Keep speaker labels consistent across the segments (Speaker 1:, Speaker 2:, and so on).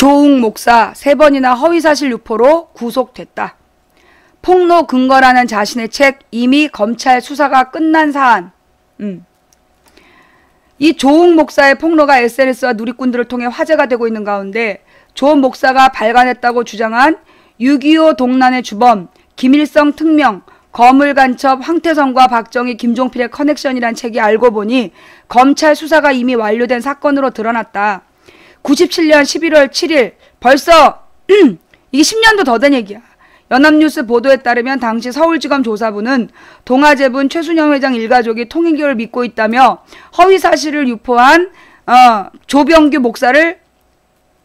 Speaker 1: 조웅 목사 3번이나 허위사실 유포로 구속됐다. 폭로 근거라는 자신의 책 이미 검찰 수사가 끝난 사안. 이 조웅 목사의 폭로가 SNS와 누리꾼들을 통해 화제가 되고 있는 가운데 조 목사가 발간했다고 주장한 6.25 동란의 주범, 김일성 특명, 거물간첩, 황태성과 박정희, 김종필의 커넥션이란 책이 알고 보니 검찰 수사가 이미 완료된 사건으로 드러났다. 97년 11월 7일 벌써 이게 10년도 더 된 얘기야. 연합뉴스 보도에 따르면 당시 서울지검 조사부는 동아제분 최순영 회장 일가족이 통일교를 믿고 있다며 허위사실을 유포한 조병규 목사를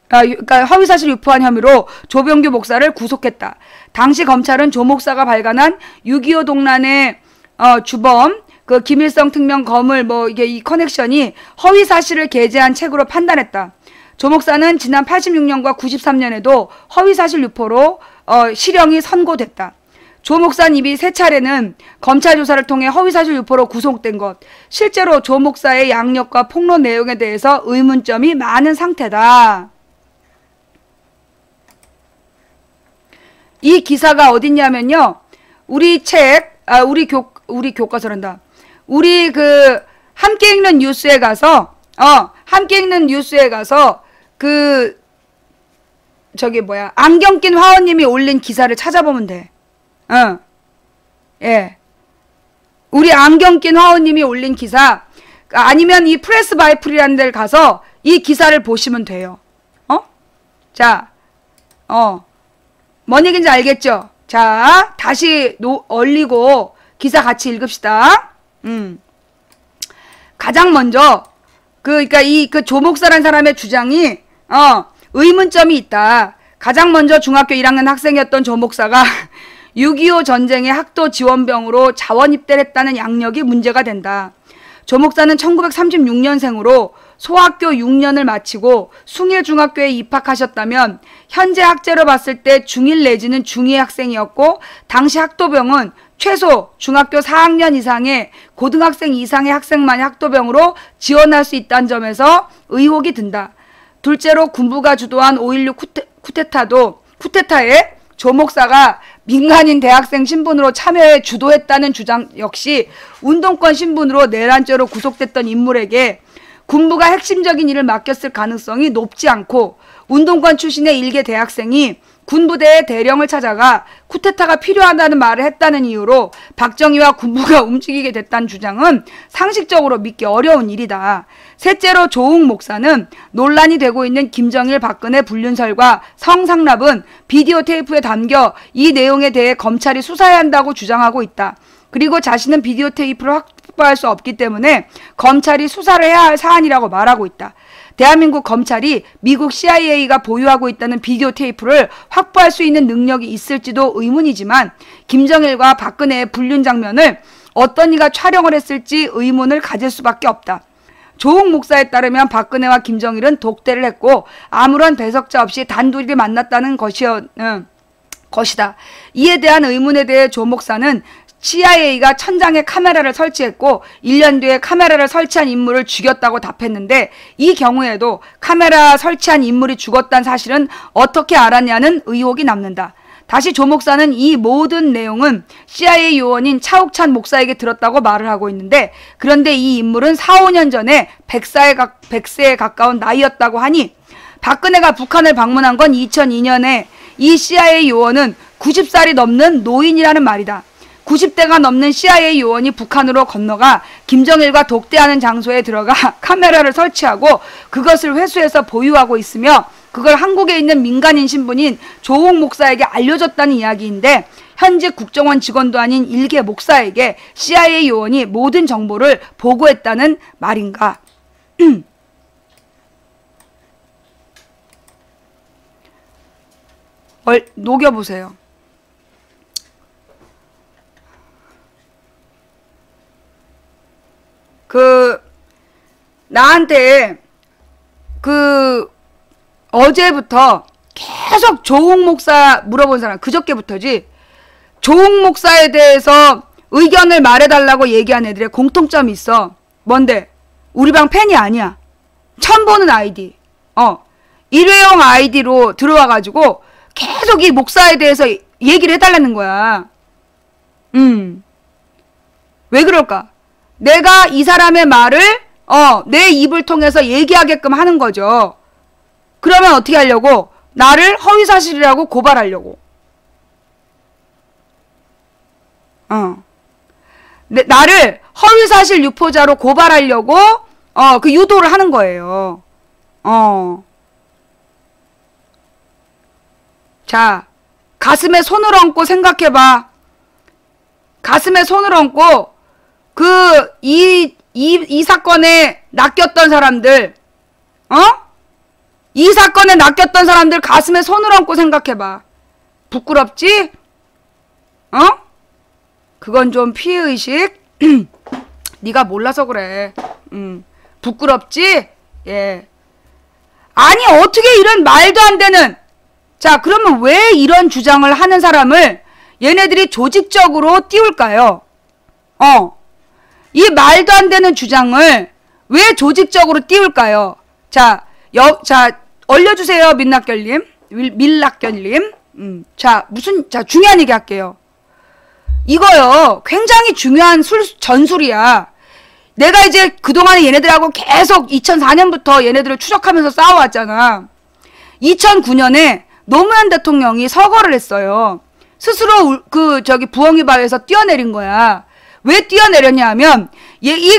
Speaker 1: 그러니까 허위사실 유포한 혐의로 조병규 목사를 구속했다. 당시 검찰은 조 목사가 발간한 6.25 동란의 주범, 그 김일성 특명 거물 이게 이 커넥션이 허위사실을 게재한 책으로 판단했다. 조 목사는 지난 86년과 93년에도 허위사실 유포로 실형이 선고됐다. 조 목사는 이미 3차례는 검찰 조사를 통해 허위사실 유포로 구속된 것. 실제로 조 목사의 양력과 폭로 내용에 대해서 의문점이 많은 상태다. 이 기사가 어딨냐면요. 우리 책, 우리 교과서란다. 우리 함께 읽는 뉴스에 가서, 안경 낀 화원님이 올린 기사를 찾아보면 돼. 예. 우리 안경 낀 화원님이 올린 기사, 아니면 이 프레스 바이플이라는 데를 가서 이 기사를 보시면 돼요. 자, 뭔 얘기인지 알겠죠? 자, 다시 얼리고 기사 같이 읽읍시다. 가장 먼저, 그러니까 조 목사라는 사람의 주장이, 의문점이 있다. 가장 먼저 중학교 1학년 학생이었던 조 목사가 6.25 전쟁의 학도 지원병으로 자원 입대를 했다는 양력이 문제가 된다. 조 목사는 1936년생으로 소학교 6년을 마치고 숭일중학교에 입학하셨다면 현재 학제로 봤을 때 중1 내지는 중2 학생이었고 당시 학도병은 최소 중학교 4학년 이상의 고등학생 이상의 학생만이 학도병으로 지원할 수 있다는 점에서 의혹이 든다. 둘째로 군부가 주도한 5.16 쿠데타에 조 목사가 민간인 대학생 신분으로 참여해 주도했다는 주장 역시 운동권 신분으로 내란죄로 구속됐던 인물에게 군부가 핵심적인 일을 맡겼을 가능성이 높지 않고 운동권 출신의 일개 대학생이 군부대의 대령을 찾아가 쿠데타가 필요하다는 말을 했다는 이유로 박정희와 군부가 움직이게 됐다는 주장은 상식적으로 믿기 어려운 일이다. 셋째로 조웅 목사는 논란이 되고 있는 김정일 박근혜 불륜설과 성상납은 비디오 테이프에 담겨 이 내용에 대해 검찰이 수사해야 한다고 주장하고 있다. 그리고 자신은 비디오 테이프를 확보할 수 없기 때문에 검찰이 수사를 해야 할 사안이라고 말하고 있다. 대한민국 검찰이 미국 CIA가 보유하고 있다는 비디오 테이프를 확보할 수 있는 능력이 있을지도 의문이지만 김정일과 박근혜의 불륜 장면을 어떤 이가 촬영을 했을지 의문을 가질 수밖에 없다. 조웅 목사에 따르면 박근혜와 김정일은 독대를 했고 아무런 배석자 없이 단둘이 만났다는 것이다. 이에 대한 의문에 대해 조 목사는 CIA가 천장에 카메라를 설치했고 1년 뒤에 카메라를 설치한 인물을 죽였다고 답했는데 이 경우에도 카메라 설치한 인물이 죽었다는 사실은 어떻게 알았냐는 의혹이 남는다. 다시 조 목사는 이 모든 내용은 CIA 요원인 차욱찬 목사에게 들었다고 말을 하고 있는데 그런데 이 인물은 4, 5년 전에 100세에 가까운 나이였다고 하니 박근혜가 북한을 방문한 건 2002년에 이 CIA 요원은 90살이 넘는 노인이라는 말이다. 90대가 넘는 CIA 요원이 북한으로 건너가 김정일과 독대하는 장소에 들어가 카메라를 설치하고 그것을 회수해서 보유하고 있으며 그걸 한국에 있는 민간인 신분인 조웅 목사에게 알려줬다는 이야기인데 현직 국정원 직원도 아닌 일개 목사에게 CIA 요원이 모든 정보를 보고했다는 말인가? 녹여보세요. 나한테 어제부터 계속 조웅 목사 물어본 사람, 그저께부터지, 조웅 목사에 대해서 의견을 말해달라고 얘기한 애들의 공통점이 있어. 뭔데? 우리 방 팬이 아니야. 처음 보는 아이디. 일회용 아이디로 들어와가지고 계속 이 목사에 대해서 얘기를 해달라는 거야. 왜 그럴까? 내가 이 사람의 말을 내 입을 통해서 얘기하게끔 하는 거죠. 그러면 어떻게 하려고? 나를 허위사실이라고 고발하려고. 나를 허위사실 유포자로 고발하려고 그 유도를 하는 거예요. 자, 가슴에 손을 얹고 생각해봐. 가슴에 손을 얹고 이 사건에 낚였던 사람들, 이 사건에 낚였던 사람들 가슴에 손을 얹고 생각해봐. 부끄럽지? 그건 좀 피해의식? 네가 몰라서 그래. 부끄럽지? 예. 아니 어떻게 이런 말도 안 되는, 자 그러면 왜 이런 주장을 하는 사람을 얘네들이 조직적으로 띄울까요? 이 말도 안 되는 주장을 왜 조직적으로 띄울까요? 자 올려주세요, 밀락결님. 자, 중요한 얘기 할게요. 이거요, 굉장히 중요한 전술이야. 내가 이제 그동안에 얘네들하고 계속 2004년부터 얘네들을 추적하면서 싸워왔잖아. 2009년에 노무현 대통령이 서거를 했어요. 스스로 부엉이바위에서 뛰어내린 거야. 왜 뛰어내렸냐 하면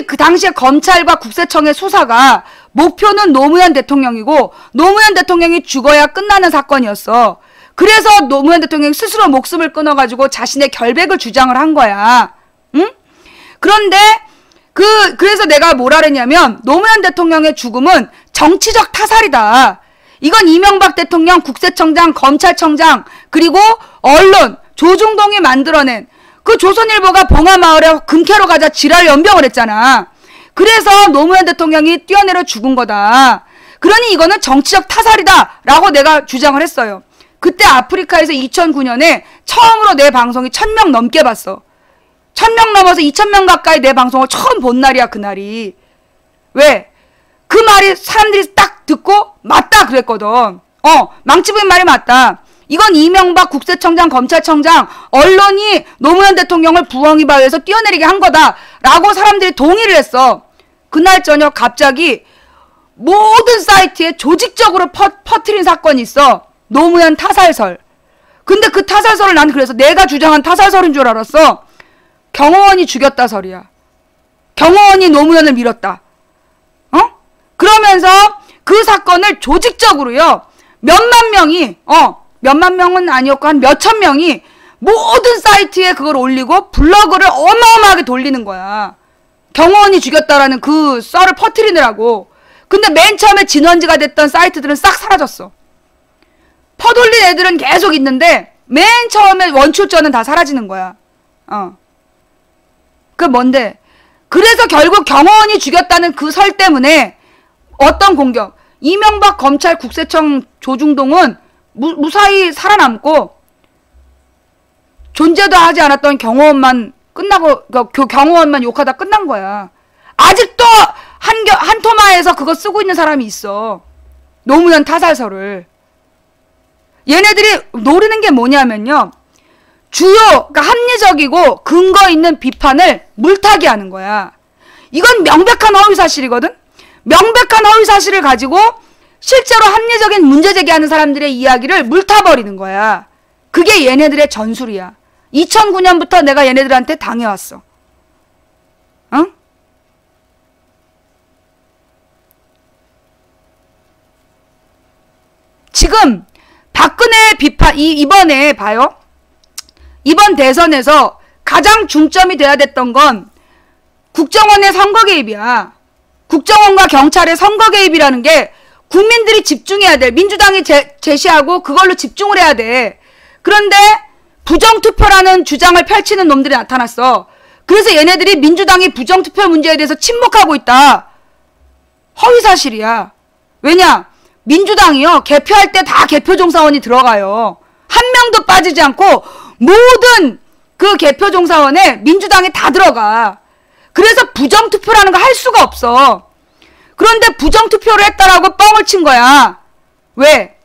Speaker 1: 그 당시에 검찰과 국세청의 수사가 목표는 노무현 대통령이고 노무현 대통령이 죽어야 끝나는 사건이었어. 그래서 노무현 대통령이 스스로 목숨을 끊어가지고 자신의 결백을 주장을 한 거야. 응? 그런데 그래서 내가 뭐라 그랬냐면 노무현 대통령의 죽음은 정치적 타살이다. 이건 이명박 대통령, 국세청장, 검찰청장, 그리고 언론, 조중동이 만들어낸 그 조선일보가 봉하마을에 금캐러 가자 지랄 연병을 했잖아. 그래서 노무현 대통령이 뛰어내려 죽은 거다. 그러니 이거는 정치적 타살이다 라고 내가 주장을 했어요. 그때 아프리카에서 2009년에 처음으로 내 방송이 1000명 넘게 봤어. 1000명 넘어서 2000명 가까이 내 방송을 처음 본 날이야, 그날이. 왜? 그 말이 사람들이 딱 듣고 맞다 그랬거든. 망치부인 말이 맞다. 이건 이명박 국세청장, 검찰청장, 언론이 노무현 대통령을 부엉이바위에서 뛰어내리게 한 거다 라고 사람들이 동의를 했어. 그날 저녁 갑자기 모든 사이트에 조직적으로 퍼뜨린 사건이 있어. 노무현 타살설. 근데 그 타살설을 난 그래서 내가 주장한 타살설인 줄 알았어. 경호원이 죽였다 설이야. 경호원이 노무현을 밀었다. 그러면서 그 사건을 조직적으로요, 몇만 명이, 몇만 명은 아니었고 한 몇천 명이 모든 사이트에 그걸 올리고 블로그를 어마어마하게 돌리는 거야. 경호원이 죽였다라는 그 썰을 퍼뜨리느라고. 근데 맨 처음에 진원지가 됐던 사이트들은 싹 사라졌어. 퍼돌린 애들은 계속 있는데 맨 처음에 원출처는 다 사라지는 거야. 그 뭔데? 그래서 결국 경호원이 죽였다는 그 설 때문에 어떤 공격? 이명박 검찰 국세청 조중동은 무사히 살아남고 존재도 하지 않았던 경호원만 끝나고 그 경호원만 욕하다 끝난 거야. 아직도 한토마에서 그거 쓰고 있는 사람이 있어. 노무현 타살설을. 얘네들이 노리는 게 뭐냐면요, 그러니까 합리적이고 근거 있는 비판을 물타기 하는 거야. 이건 명백한 허위사실이거든. 명백한 허위사실을 가지고 실제로 합리적인 문제 제기하는 사람들의 이야기를 물타버리는 거야. 그게 얘네들의 전술이야. 2009년부터 내가 얘네들한테 당해왔어. 응? 지금 박근혜 비판, 이번에 봐요. 이번 대선에서 가장 중점이 돼야 됐던 건 국정원의 선거 개입이야. 국정원과 경찰의 선거 개입이라는 게 국민들이 집중해야 돼. 민주당이 제시하고 그걸로 집중을 해야 돼. 그런데 부정투표라는 주장을 펼치는 놈들이 나타났어. 그래서 얘네들이 민주당이 부정투표 문제에 대해서 침묵하고 있다. 허위사실이야. 왜냐? 민주당이요, 개표할 때 다 개표종사원이 들어가요. 한 명도 빠지지 않고 모든 그 개표종사원에 민주당이 다 들어가. 그래서 부정투표라는 거 할 수가 없어. 그런데 부정투표를 했다라고 뻥을 친 거야. 왜?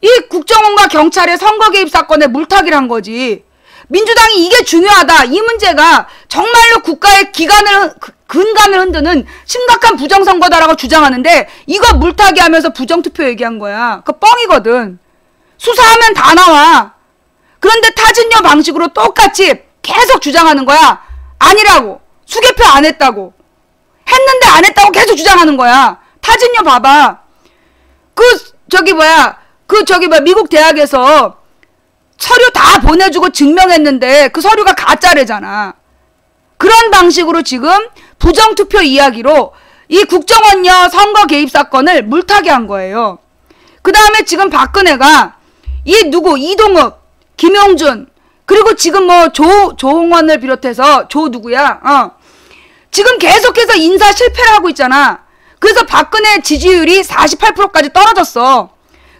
Speaker 1: 이 국정원과 경찰의 선거 개입 사건에 물타기를 한 거지. 민주당이 이게 중요하다. 이 문제가 정말로 국가의 근간을 흔드는 심각한 부정선거다라고 주장하는데 이거 물타기 하면서 부정투표 얘기한 거야. 그거 뻥이거든. 수사하면 다 나와. 그런데 타진녀 방식으로 똑같이 계속 주장하는 거야. 아니라고. 수개표 안 했다고. 했는데 안 했다고 계속 주장하는 거야. 타진녀 봐봐. 미국 대학에서 서류 다 보내주고 증명했는데 그 서류가 가짜래잖아. 그런 방식으로 지금 부정투표 이야기로 이 국정원녀 선거 개입 사건을 물타기 한 거예요. 그 다음에 지금 박근혜가 이동욱, 김용준, 그리고 지금 조홍원을 비롯해서 지금 계속해서 인사 실패를 하고 있잖아. 그래서 박근혜 지지율이 48%까지 떨어졌어.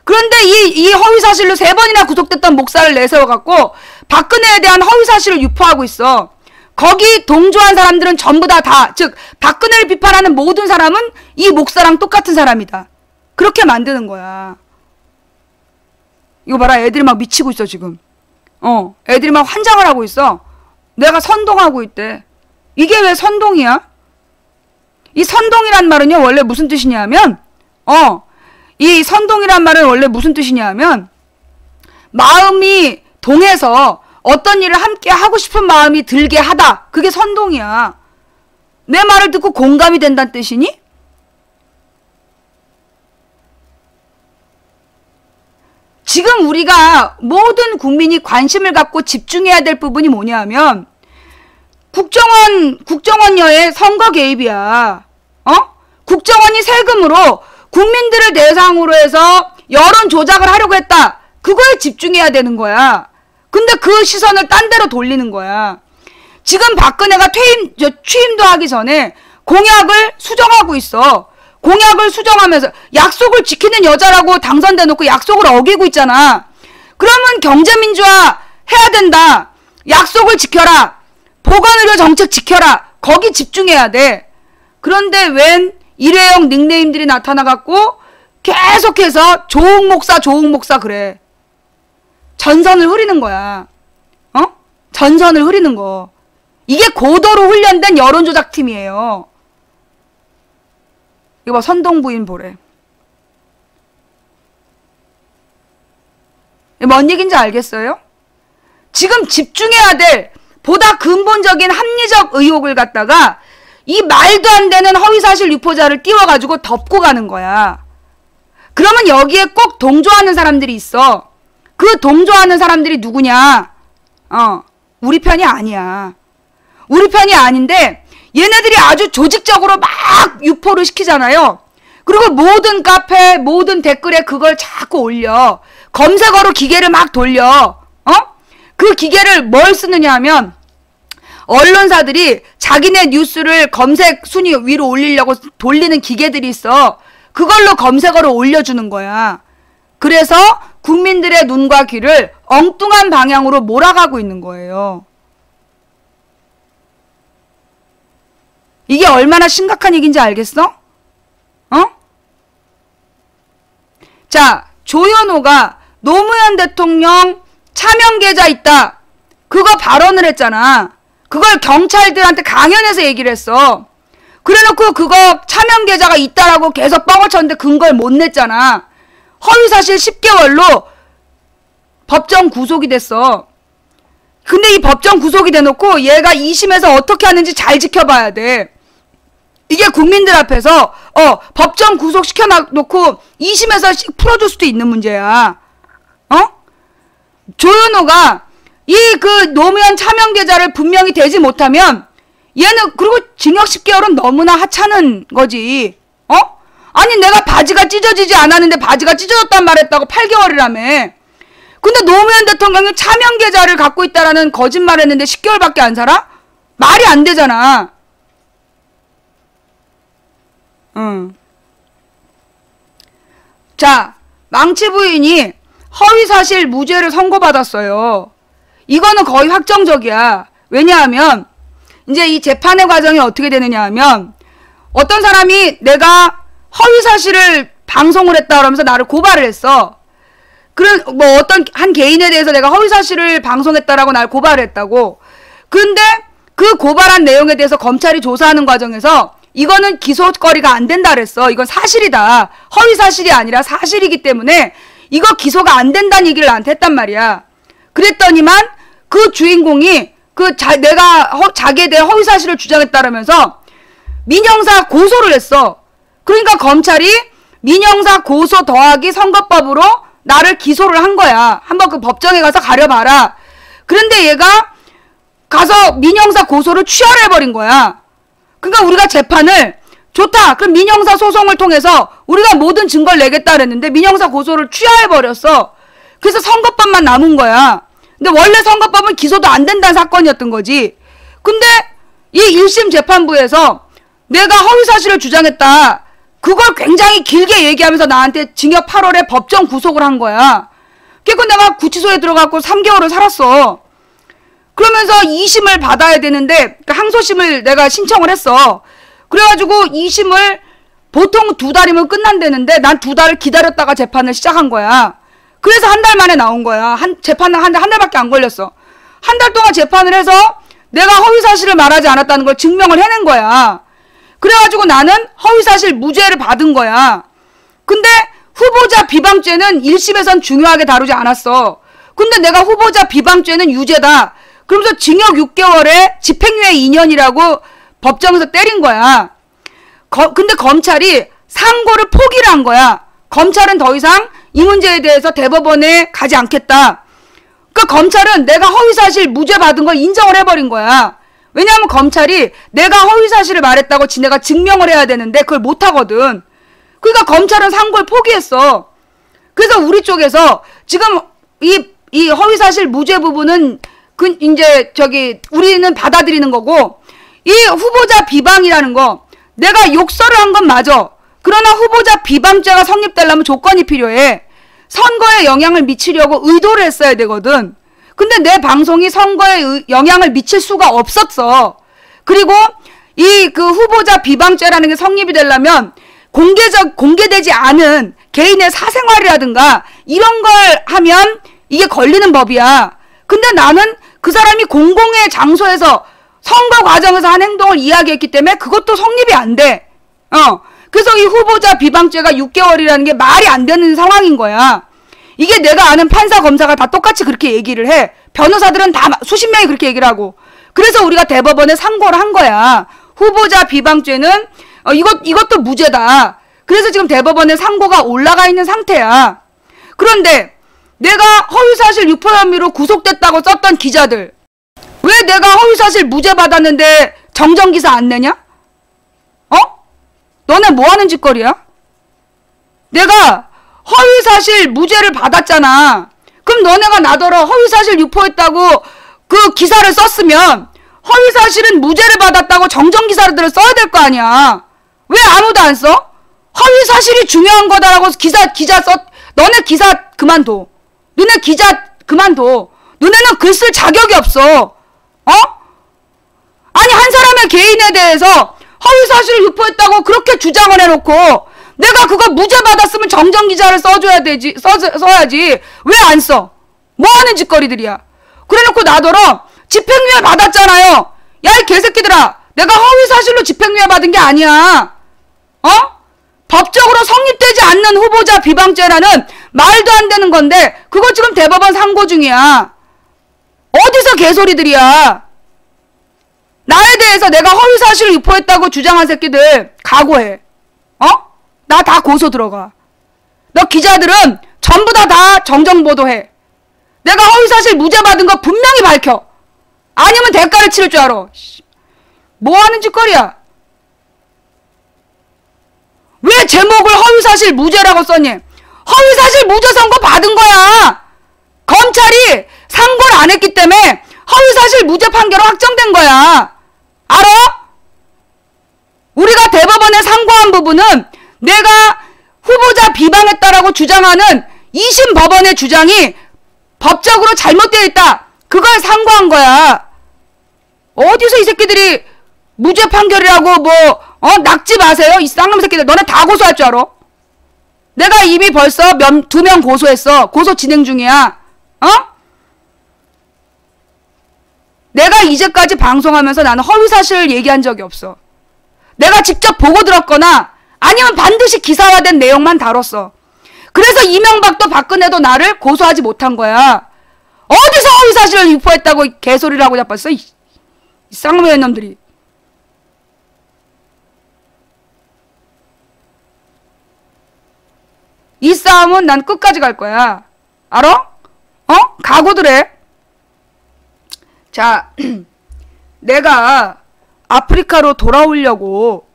Speaker 1: 그런데 이 허위사실로 3번이나 구속됐던 목사를 내세워갖고 박근혜에 대한 허위사실을 유포하고 있어. 거기 동조한 사람들은 전부 즉 박근혜를 비판하는 모든 사람은 이 목사랑 똑같은 사람이다. 그렇게 만드는 거야. 이거 봐라. 애들이 막 미치고 있어 지금. 애들이 막 환장을 하고 있어. 내가 선동하고 있대. 이게 왜 선동이야? 이 선동이란 말은요 원래 무슨 뜻이냐면 이 선동이란 말은 원래 무슨 뜻이냐면 마음이 동해서 어떤 일을 함께 하고 싶은 마음이 들게 하다. 그게 선동이야. 내 말을 듣고 공감이 된다는 뜻이니? 지금 우리가 모든 국민이 관심을 갖고 집중해야 될 부분이 뭐냐면 국정원녀의 선거 개입이야. 국정원이 세금으로 국민들을 대상으로 해서 여론 조작을 하려고 했다. 그거에 집중해야 되는 거야. 근데 그 시선을 딴 데로 돌리는 거야. 지금 박근혜가 취임도 하기 전에 공약을 수정하고 있어. 공약을 수정하면서 약속을 지키는 여자라고 당선돼 놓고 약속을 어기고 있잖아. 그러면 경제민주화 해야 된다. 약속을 지켜라. 보건의료 정책 지켜라. 거기 집중해야 돼. 그런데 웬 일회용 닉네임들이 나타나갖고 계속해서 조홍 목사 그래. 전선을 흐리는 거야. 전선을 흐리는 거. 이게 고도로 훈련된 여론조작팀이에요. 이거 봐, 선동부인 보래. 뭔 얘기인지 알겠어요? 지금 집중해야 될 보다 근본적인 합리적 의혹을 갖다가 이 말도 안 되는 허위사실 유포자를 띄워가지고 덮고 가는 거야. 그러면 여기에 꼭 동조하는 사람들이 있어. 그 동조하는 사람들이 누구냐? 우리 편이 아니야. 우리 편이 아닌데 얘네들이 아주 조직적으로 막 유포를 시키잖아요. 그리고 모든 카페, 모든 댓글에 그걸 자꾸 올려. 검색어로 기계를 막 돌려. 그 기계를 뭘 쓰느냐 하면 언론사들이 자기네 뉴스를 검색 순위 위로 올리려고 돌리는 기계들이 있어. 그걸로 검색어를 올려주는 거야. 그래서 국민들의 눈과 귀를 엉뚱한 방향으로 몰아가고 있는 거예요. 이게 얼마나 심각한 얘기인지 알겠어? 자, 조현호가 노무현 대통령 차명 계좌 있다. 그거 발언을 했잖아. 그걸 경찰들한테 강연해서 얘기를 했어. 그래놓고 그거 차명 계좌가 있다라고 계속 뻥을 쳤는데 근거를 못 냈잖아. 허위사실 10개월로 법정 구속이 됐어. 근데 이 법정 구속이 돼놓고 얘가 2심에서 어떻게 하는지 잘 지켜봐야 돼. 이게 국민들 앞에서 법정 구속 시켜놓고 2심에서 풀어줄 수도 있는 문제야. 조현호가 이 노무현 차명 계좌를 분명히 대지 못하면 얘는 그리고 징역 10개월은 너무나 하찮은 거지. 아니 내가 바지가 찢어지지 않았는데 바지가 찢어졌단 말했다고 8개월이라며. 근데 노무현 대통령이 차명 계좌를 갖고 있다라는 거짓말을 했는데 10개월밖에 안 살아? 말이 안 되잖아. 자, 망치 부인이 허위사실 무죄를 선고받았어요. 이거는 거의 확정적이야. 왜냐하면 이제 이 재판의 과정이 어떻게 되느냐 하면 어떤 사람이 내가 허위사실을 방송을 했다 그러면서 나를 고발을 했어. 그런 뭐 어떤 한 개인에 대해서 내가 허위사실을 방송했다라고 날 고발을 했다고. 근데 그 고발한 내용에 대해서 검찰이 조사하는 과정에서 이거는 기소거리가 안 된다 그랬어. 이건 사실이다. 허위사실이 아니라 사실이기 때문에 이거 기소가 안 된다는 얘기를 나한테 했단 말이야. 그랬더니만 그 주인공이 내가 자기에 대해 허위사실을 주장했다라면서 민형사 고소를 했어. 그러니까 검찰이 민형사 고소 더하기 선거법으로 나를 기소를 한 거야. 한번 그 법정에 가서 가려봐라. 그런데 얘가 가서 민형사 고소를 취하해버린 거야. 그러니까 우리가 재판을 좋다. 그럼 민형사 소송을 통해서 우리가 모든 증거를 내겠다 그랬는데 민형사 고소를 취하해버렸어. 그래서 선거법만 남은 거야. 근데 원래 선거법은 기소도 안 된다는 사건이었던 거지. 근데 이 1심 재판부에서 내가 허위사실을 주장했다. 그걸 굉장히 길게 얘기하면서 나한테 징역 8월에 법정 구속을 한 거야. 그래서 내가 구치소에 들어가고 3개월을 살았어. 그러면서 2심을 받아야 되는데 항소심을 내가 신청을 했어. 그래가지고 2심을 보통 2달이면 끝난다는데 난 2달을 기다렸다가 재판을 시작한 거야. 그래서 한 달 만에 나온 거야. 재판은 한 달밖에 안 걸렸어. 한 달 동안 재판을 해서 내가 허위사실을 말하지 않았다는 걸 증명을 해낸 거야. 그래가지고 나는 허위사실 무죄를 받은 거야. 근데 후보자 비방죄는 1심에선 중요하게 다루지 않았어. 근데 내가 후보자 비방죄는 유죄다. 그러면서 징역 6개월에 집행유예 2년이라고 법정에서 때린 거야. 근데 검찰이 상고를 포기를 한 거야. 검찰은 더 이상 이 문제에 대해서 대법원에 가지 않겠다. 그러니까 검찰은 내가 허위사실 무죄 받은 걸 인정을 해버린 거야. 왜냐하면 검찰이 내가 허위사실을 말했다고 지네가 증명을 해야 되는데 그걸 못하거든. 그러니까 검찰은 상고를 포기했어. 그래서 우리 쪽에서 지금 이 허위사실 무죄 부분은 이제 우리는 받아들이는 거고, 이 후보자 비방이라는 거 내가 욕설을 한 건 맞아. 그러나 후보자 비방죄가 성립되려면 조건이 필요해. 선거에 영향을 미치려고 의도를 했어야 되거든. 근데 내 방송이 선거에 영향을 미칠 수가 없었어. 그리고 그 후보자 비방죄라는 게 성립이 되려면 공개되지 않은 개인의 사생활이라든가 이런 걸 하면 이게 걸리는 법이야. 근데 나는 그 사람이 공공의 장소에서 선거 과정에서 한 행동을 이야기했기 때문에 그것도 성립이 안 돼. 그래서 이 후보자 비방죄가 6개월이라는 게 말이 안 되는 상황인 거야. 이게 내가 아는 판사, 검사가 다 똑같이 그렇게 얘기를 해. 변호사들은 다 수십 명이 그렇게 얘기를 하고. 그래서 우리가 대법원에 상고를 한 거야. 후보자 비방죄는 이것도 무죄다. 그래서 지금 대법원에 상고가 올라가 있는 상태야. 그런데 내가 허위사실 유포 혐의로 구속됐다고 썼던 기자들, 왜 내가 허위사실 무죄 받았는데 정정기사 안 내냐? 너네 뭐 하는 짓거리야? 내가 허위사실 무죄를 받았잖아. 그럼 너네가 나더러 허위사실 유포했다고 그 기사를 썼으면 허위사실은 무죄를 받았다고 정정기사를 써야 될 거 아니야. 왜 아무도 안 써? 허위사실이 중요한 거다라고 기자 써. 너네 기사 그만둬. 너네 기자 그만둬. 너네는 글 쓸 자격이 없어. 아니 한 사람의 개인에 대해서 허위사실을 유포했다고 그렇게 주장을 해놓고 내가 그거 무죄 받았으면 정정기자를 써야지. 왜 안 써? 뭐 하는 짓거리들이야. 그래놓고 나더러 집행유예 받았잖아요. 야 이 개새끼들아, 내가 허위사실로 집행유예 받은 게 아니야. 법적으로 성립되지 않는 후보자 비방죄라는 말도 안 되는 건데 그거 지금 대법원 상고 중이야. 어디서 개소리들이야. 나에 대해서 내가 허위사실을 유포했다고 주장한 새끼들 각오해. 나 다 고소 들어가. 너 기자들은 전부 다 정정보도해. 내가 허위사실 무죄 받은 거 분명히 밝혀. 아니면 대가를 치를 줄 알아. 뭐 하는 짓거리야. 왜 제목을 허위사실 무죄라고 썼니? 허위사실 무죄 선고 받은 거야. 검찰이 상고를 안 했기 때문에 허위사실 무죄 판결은 확정된 거야. 알아? 우리가 대법원에 상고한 부분은 내가 후보자 비방했다라고 주장하는 2심 법원의 주장이 법적으로 잘못되어 있다. 그걸 상고한 거야. 어디서 이 새끼들이 무죄 판결이라고 낙지 마세요. 이 쌍놈 새끼들. 너네 다 고소할 줄 알아? 내가 이미 벌써 2명 고소했어. 고소 진행 중이야. 어? 내가 이제까지 방송하면서 나는 허위사실을 얘기한 적이 없어. 내가 직접 보고 들었거나 아니면 반드시 기사화된 내용만 다뤘어. 그래서 이명박도 박근혜도 나를 고소하지 못한 거야. 어디서 허위사실을 유포했다고 개소리를 하고 자빴어. 이 쌍놈의 놈들이. 이 싸움은 난 끝까지 갈 거야. 알아? 어? 각오들 해. 자, 내가 아프리카로 돌아오려고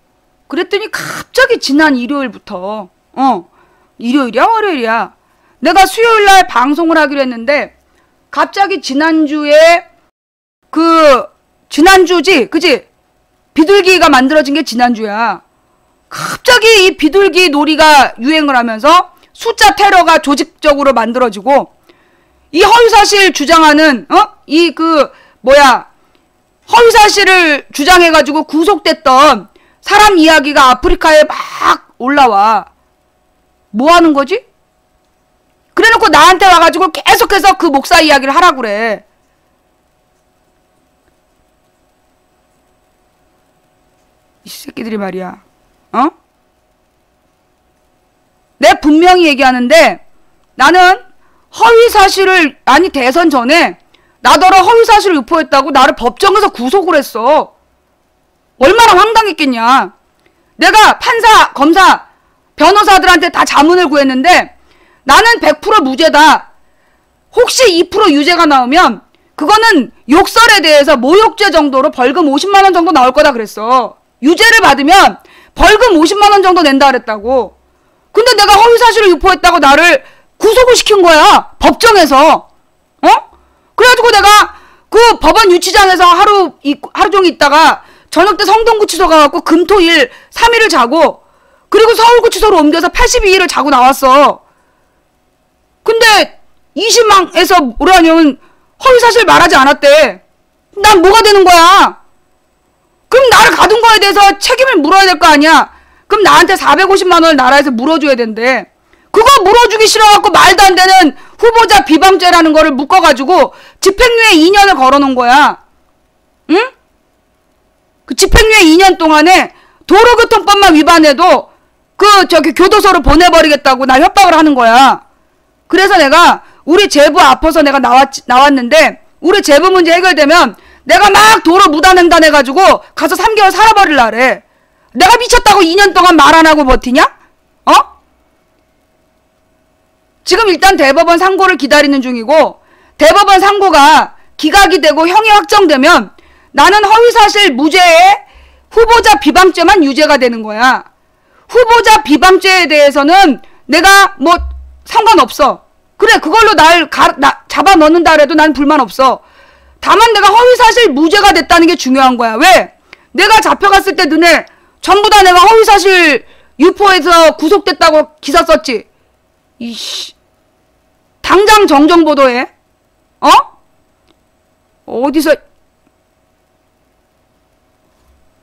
Speaker 1: 그랬더니 갑자기 지난 일요일부터 일요일이야? 월요일이야? 내가 수요일날 방송을 하기로 했는데 갑자기 지난주에 지난주지? 그지? 비둘기가 만들어진 게 지난주야. 갑자기 이 비둘기 놀이가 유행을 하면서 숫자 테러가 조직적으로 만들어지고 이 허위사실 주장하는 허위사실을 주장해가지고 구속됐던 사람 이야기가 아프리카에 막 올라와. 뭐 하는 거지? 그래놓고 나한테 와가지고 계속해서 그 목사 이야기를 하라고 그래. 이 새끼들이 말이야. 어? 내가 분명히 얘기하는데 나는 허위사실을 대선 전에 나더러 허위사실을 유포했다고 나를 법정에서 구속을 했어. 얼마나 황당했겠냐. 내가 판사, 검사, 변호사들한테 다 자문을 구했는데 나는 100% 무죄다. 혹시 2% 유죄가 나오면 그거는 욕설에 대해서 모욕죄 정도로 벌금 50만 원 정도 나올 거다 그랬어. 유죄를 받으면 벌금 50만 원 정도 낸다 그랬다고. 근데 내가 허위사실을 유포했다고 나를 구속을 시킨 거야. 법정에서. 그래가지고 내가 그 법원 유치장에서 하루 종일 있다가 저녁 때 성동구치소 가갖고 금토일 3일을 자고 그리고 서울구치소로 옮겨서 82일을 자고 나왔어. 근데 20망에서 뭐라냐면 허위사실 말하지 않았대. 난 뭐가 되는 거야? 그럼 나를 가둔 거에 대해서 책임을 물어야 될 거 아니야? 그럼 나한테 450만 원을 나라에서 물어줘야 된대. 그거 물어주기 싫어갖고 말도 안 되는 후보자 비방죄라는 거를 묶어가지고 집행유예 2년을 걸어놓은 거야. 응? 그 집행유예 2년 동안에 도로교통법만 위반해도 교도소로 보내버리겠다고 날 협박을 하는 거야. 그래서 내가 우리 제부 아파서 내가 나왔는데 우리 제부 문제 해결되면 내가 막 도로 무단횡단 해가지고 가서 3개월 살아버릴라 그래. 내가 미쳤다고 2년 동안 말 안 하고 버티냐? 지금 일단 대법원 상고를 기다리는 중이고 대법원 상고가 기각이 되고 형이 확정되면 나는 허위사실 무죄에 후보자 비방죄만 유죄가 되는 거야. 후보자 비방죄에 대해서는 내가 뭐 상관없어. 그래 그걸로 날 잡아 넣는다 그래도 난 불만 없어. 다만 내가 허위사실 무죄가 됐다는 게 중요한 거야. 왜? 내가 잡혀갔을 때 너네 전부 다 내가 허위사실 유포해서 구속됐다고 기사 썼지. 이씨. 당장 정정보도해. 어디서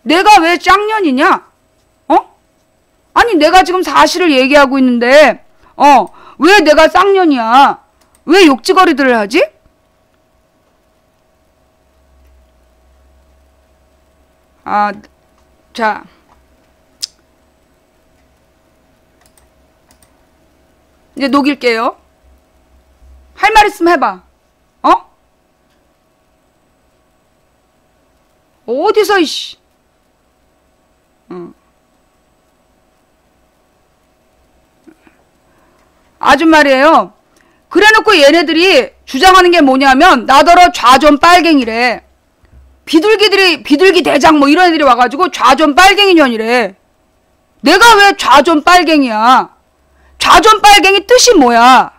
Speaker 1: 내가 왜 짱년이냐? 아니 내가 지금 사실을 얘기하고 있는데 왜 내가 쌍년이야? 왜 욕지거리들을 하지? 자 이제 녹일게요. 할 말 있으면 해봐. 어디서 이씨. 아주 말이에요. 그래놓고 얘네들이 주장하는 게 뭐냐면 나더러 좌존 빨갱이래. 비둘기 대장 뭐 이런 애들이 와가지고 좌존 빨갱이 년이래. 내가 왜 좌존 빨갱이야? 좌존 빨갱이 뜻이 뭐야?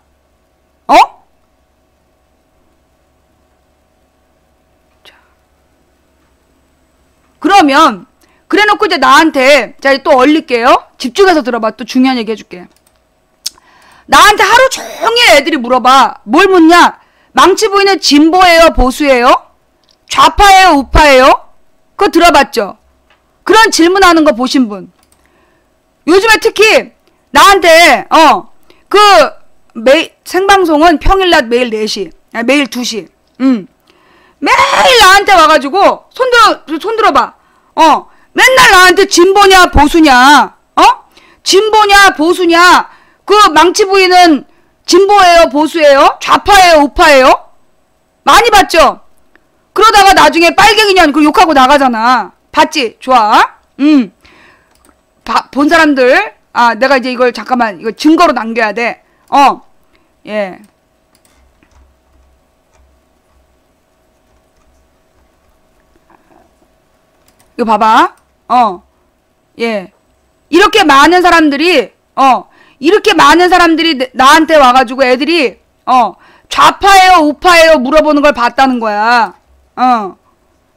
Speaker 1: 그러면 그래놓고 이제 나한테 자 또 얼릴게요. 집중해서 들어봐. 또 중요한 얘기 해줄게. 나한테 하루 종일 애들이 물어봐. 뭘 묻냐? 망치 부인은 진보예요? 보수예요? 좌파예요? 우파예요? 그거 들어봤죠? 그런 질문하는 거 보신 분. 요즘에 특히 나한테 생방송은 평일낮 매일 4시, 매일 2시. 매일 나한테 와가지고 손 들어봐. 맨날 나한테 진보냐 보수냐, 진보냐 보수냐, 그 망치 부인은 진보예요 보수예요, 좌파예요 우파예요? 많이 봤죠? 그러다가 나중에 빨갱이년 그 욕하고 나가잖아. 봤지? 좋아. 본 사람들, 내가 이제 이걸 잠깐만 이거 증거로 남겨야 돼. 예. 이거 봐봐. 예. 이렇게 많은 사람들이 나한테 와가지고 애들이, 좌파예요, 우파예요 물어보는 걸 봤다는 거야.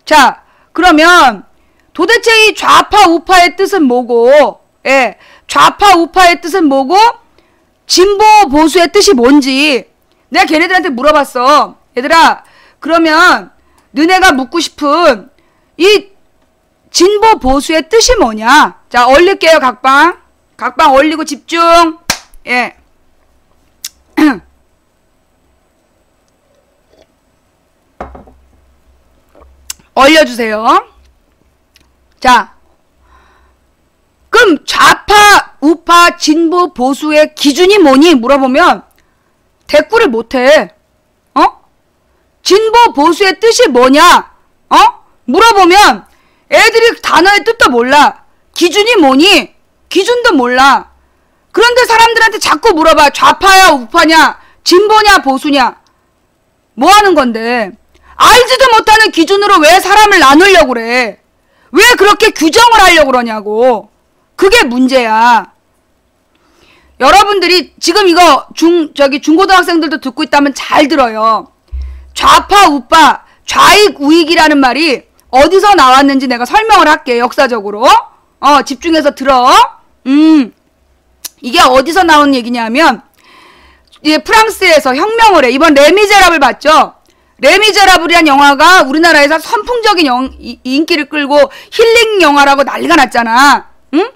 Speaker 1: 자, 그러면 도대체 이 좌파, 우파의 뜻은 뭐고, 예. 좌파, 우파의 뜻은 뭐고, 진보, 보수의 뜻이 뭔지 내가 걔네들한테 물어봤어. 얘들아, 그러면 너네가 묻고 싶은 이 진보 보수의 뜻이 뭐냐? 자, 얼릴게요, 각방. 각방 얼리고 집중. 예. 얼려주세요. 자, 그럼 좌파, 우파, 진보, 보수의 기준이 뭐니? 물어보면 대꾸를 못해. 진보, 보수의 뜻이 뭐냐? 물어보면 애들이 단어의 뜻도 몰라. 기준이 뭐니? 기준도 몰라. 그런데 사람들한테 자꾸 물어봐. 좌파야, 우파냐? 진보냐, 보수냐? 뭐 하는 건데? 알지도 못하는 기준으로 왜 사람을 나누려고 그래? 왜 그렇게 규정을 하려고 그러냐고. 그게 문제야. 여러분들이 지금 이거 중고등학생들도 듣고 있다면 잘 들어요. 좌파, 우파, 좌익, 우익이라는 말이 어디서 나왔는지 내가 설명을 할게. 역사적으로. 집중해서 들어. 이게 어디서 나온 얘기냐면, 이제 프랑스에서 혁명을 해. 이번 레미제라블 봤죠? 레미제라블이란 영화가 우리나라에서 선풍적인 인기를 끌고 힐링 영화라고 난리가 났잖아. 응?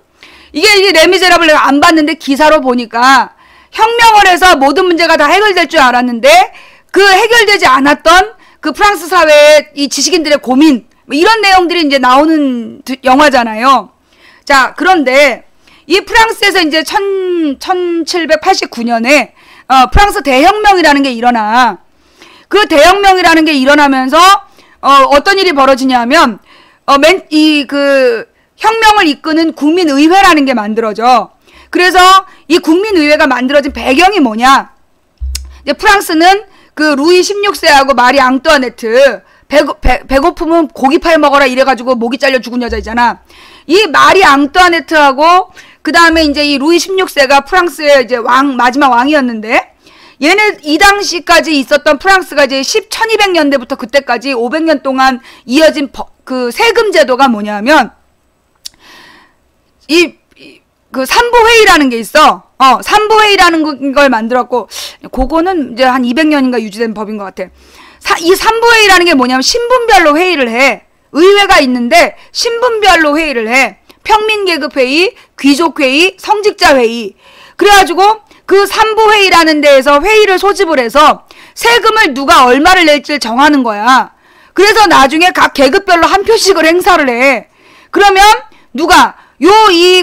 Speaker 1: 이게 레미제라블을 안 봤는데 기사로 보니까 혁명을 해서 모든 문제가 다 해결될 줄 알았는데 그 해결되지 않았던 그 프랑스 사회의 이 지식인들의 고민, 이런 내용들이 이제 나오는 영화잖아요. 자, 그런데 이 프랑스에서 이제 1789년에 프랑스 대혁명이라는 게 일어나. 그 대혁명이라는 게 일어나면서 어떤 일이 벌어지냐면 그 혁명을 이끄는 국민의회라는 게 만들어져. 그래서 이 국민의회가 만들어진 배경이 뭐냐? 이제 프랑스는 그 루이 16세하고 마리 앙뚜아네트, 배고프면 고기 팔 먹어라 이래가지고 목이 잘려 죽은 여자이잖아. 이 마리 앙뚜아네트하고 그 다음에 이제 이 루이 16세가 프랑스의 이제 마지막 왕이었는데, 얘네 이 당시까지 있었던 프랑스가 이제 1200년대부터 그때까지 500년 동안 이어진 그 세금 제도가 뭐냐면, 그 삼부회의라는 게 있어. 삼부회의라는 걸 만들었고, 그거는 이제 한 200년인가 유지된 법인 것 같아. 이 삼부회의라는 게 뭐냐면 신분별로 회의를 해. 의회가 있는데 신분별로 회의를 해. 평민계급회의, 귀족회의, 성직자회의. 그래가지고 그 삼부회의라는 데에서 회의를 소집을 해서 세금을 누가 얼마를 낼지를 정하는 거야. 그래서 나중에 각 계급별로 한 표씩을 행사를 해. 그러면 누가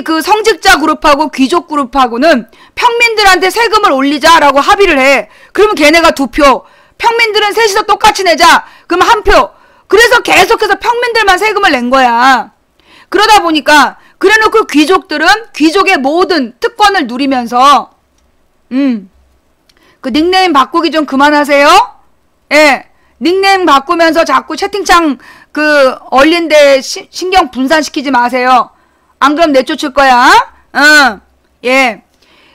Speaker 1: 그 성직자 그룹하고 귀족 그룹하고는 평민들한테 세금을 올리자라고 합의를 해. 그러면 걔네가 2표. 평민들은 셋이서 똑같이 내자. 그럼 1표. 그래서 계속해서 평민들만 세금을 낸 거야. 그러다 보니까 그래놓고 귀족들은 귀족의 모든 특권을 누리면서 그 닉네임 바꾸기 좀 그만하세요. 예. 닉네임 바꾸면서 자꾸 채팅창 그 얼린데 신경 분산시키지 마세요. 안 그럼 내쫓을 거야. 예.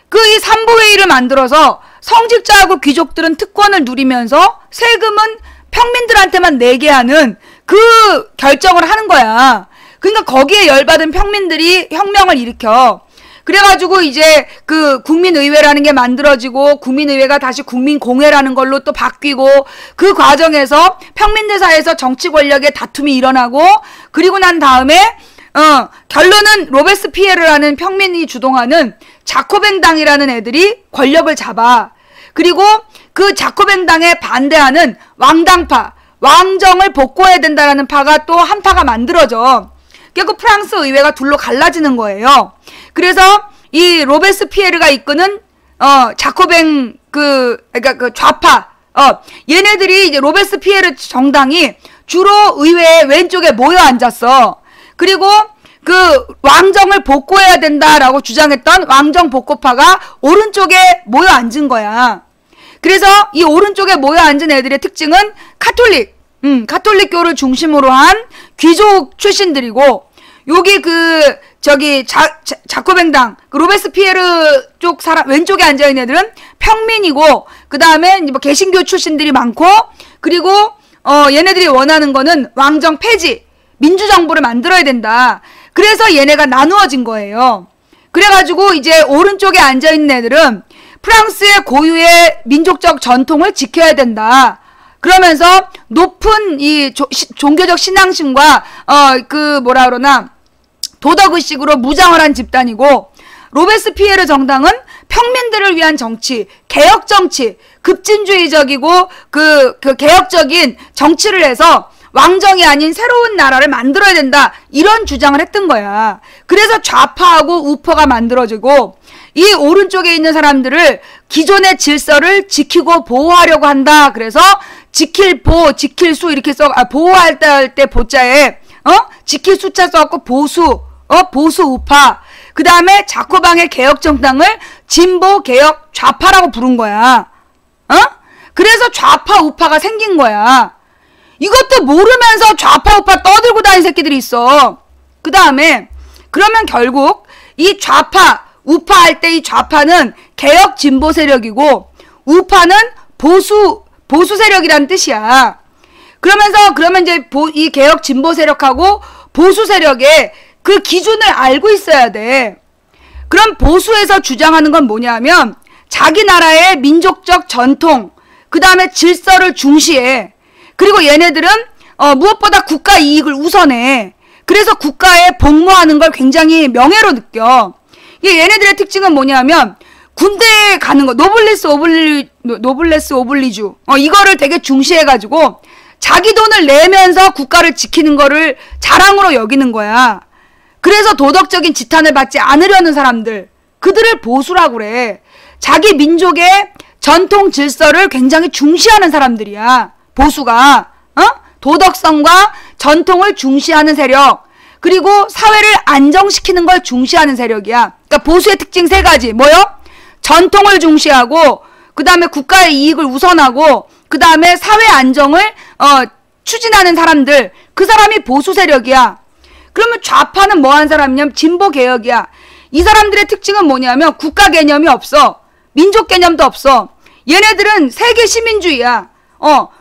Speaker 1: 그 이 삼부회의를 만들어서 성직자하고 귀족들은 특권을 누리면서 세금은 평민들한테만 내게 하는 그 결정을 하는 거야. 그러니까 거기에 열받은 평민들이 혁명을 일으켜. 그래가지고 이제 그 국민의회라는 게 만들어지고, 국민의회가 다시 국민공회라는 걸로 또 바뀌고, 그 과정에서 평민들 사이에서 정치 권력의 다툼이 일어나고, 그리고 난 다음에 결론은 로베스피에르라는 평민이 주동하는 자코뱅당이라는 애들이 권력을 잡아. 그리고 그 자코뱅당에 반대하는 왕당파, 왕정을 복구해야 된다라는 파가 또 한 파가 만들어져. 결국 프랑스 의회가 둘로 갈라지는 거예요. 그래서 이 로베스피에르가 이끄는 자코뱅 그러니까 그 좌파 얘네들이 이제 로베스피에르 정당이 주로 의회 왼쪽에 모여 앉았어. 그리고 그 왕정을 복구해야 된다라고 주장했던 왕정 복구파가 오른쪽에 모여 앉은 거야. 그래서 이 오른쪽에 모여 앉은 애들의 특징은 카톨릭교를 중심으로 한 귀족 출신들이고, 여기 자코뱅당, 로베스피에르 쪽 사람, 왼쪽에 앉아있는 애들은 평민이고, 그 다음에 뭐 개신교 출신들이 많고, 그리고, 얘네들이 원하는 거는 왕정 폐지, 민주정부를 만들어야 된다. 그래서 얘네가 나누어진 거예요. 그래가지고 이제 오른쪽에 앉아있는 애들은 프랑스의 고유의 민족적 전통을 지켜야 된다. 그러면서 높은 이 종교적 신앙심과 도덕의식으로 무장을 한 집단이고, 로베스피에르 정당은 평민들을 위한 정치, 개혁 정치, 급진주의적이고 그 개혁적인 정치를 해서 왕정이 아닌 새로운 나라를 만들어야 된다, 이런 주장을 했던 거야. 그래서 좌파하고 우파가 만들어지고, 이 오른쪽에 있는 사람들을 기존의 질서를 지키고 보호하려고 한다. 그래서 지킬 지킬 수 이렇게 보호할 때 보자에 지킬 숫자 써갖고 보수 우파. 그 다음에 자코방의 개혁 정당을 진보 개혁 좌파라고 부른 거야. 그래서 좌파 우파가 생긴 거야. 이것도 모르면서 좌파 우파 떠들고 다니는 새끼들이 있어. 그 다음에 그러면 결국 이 좌파 우파 할 때 이 좌파는 개혁 진보 세력이고, 우파는 보수 세력이라는 뜻이야. 그러면 이제 이 개혁 진보 세력하고 보수 세력의 그 기준을 알고 있어야 돼. 그럼 보수에서 주장하는 건 뭐냐면 자기 나라의 민족적 전통, 그 다음에 질서를 중시해. 그리고 얘네들은 무엇보다 국가 이익을 우선해. 그래서 국가에 복무하는 걸 굉장히 명예로 느껴. 얘네들의 특징은 뭐냐면 군대에 가는 거, 노블레스 오블리주 이거를 되게 중시해가지고 자기 돈을 내면서 국가를 지키는 거를 자랑으로 여기는 거야. 그래서 도덕적인 지탄을 받지 않으려는 사람들, 그들을 보수라고 그래. 자기 민족의 전통 질서를 굉장히 중시하는 사람들이야. 보수가 도덕성과 전통을 중시하는 세력, 그리고 사회를 안정시키는 걸 중시하는 세력이야. 그러니까 보수의 특징 세 가지. 뭐요? 전통을 중시하고, 그 다음에 국가의 이익을 우선하고, 그 다음에 사회 안정을 추진하는 사람들, 그 사람이 보수 세력이야. 그러면 좌파는 뭐하는 사람이냐면 진보 개혁이야. 이 사람들의 특징은 뭐냐면 국가 개념이 없어. 민족 개념도 없어. 얘네들은 세계 시민주의야.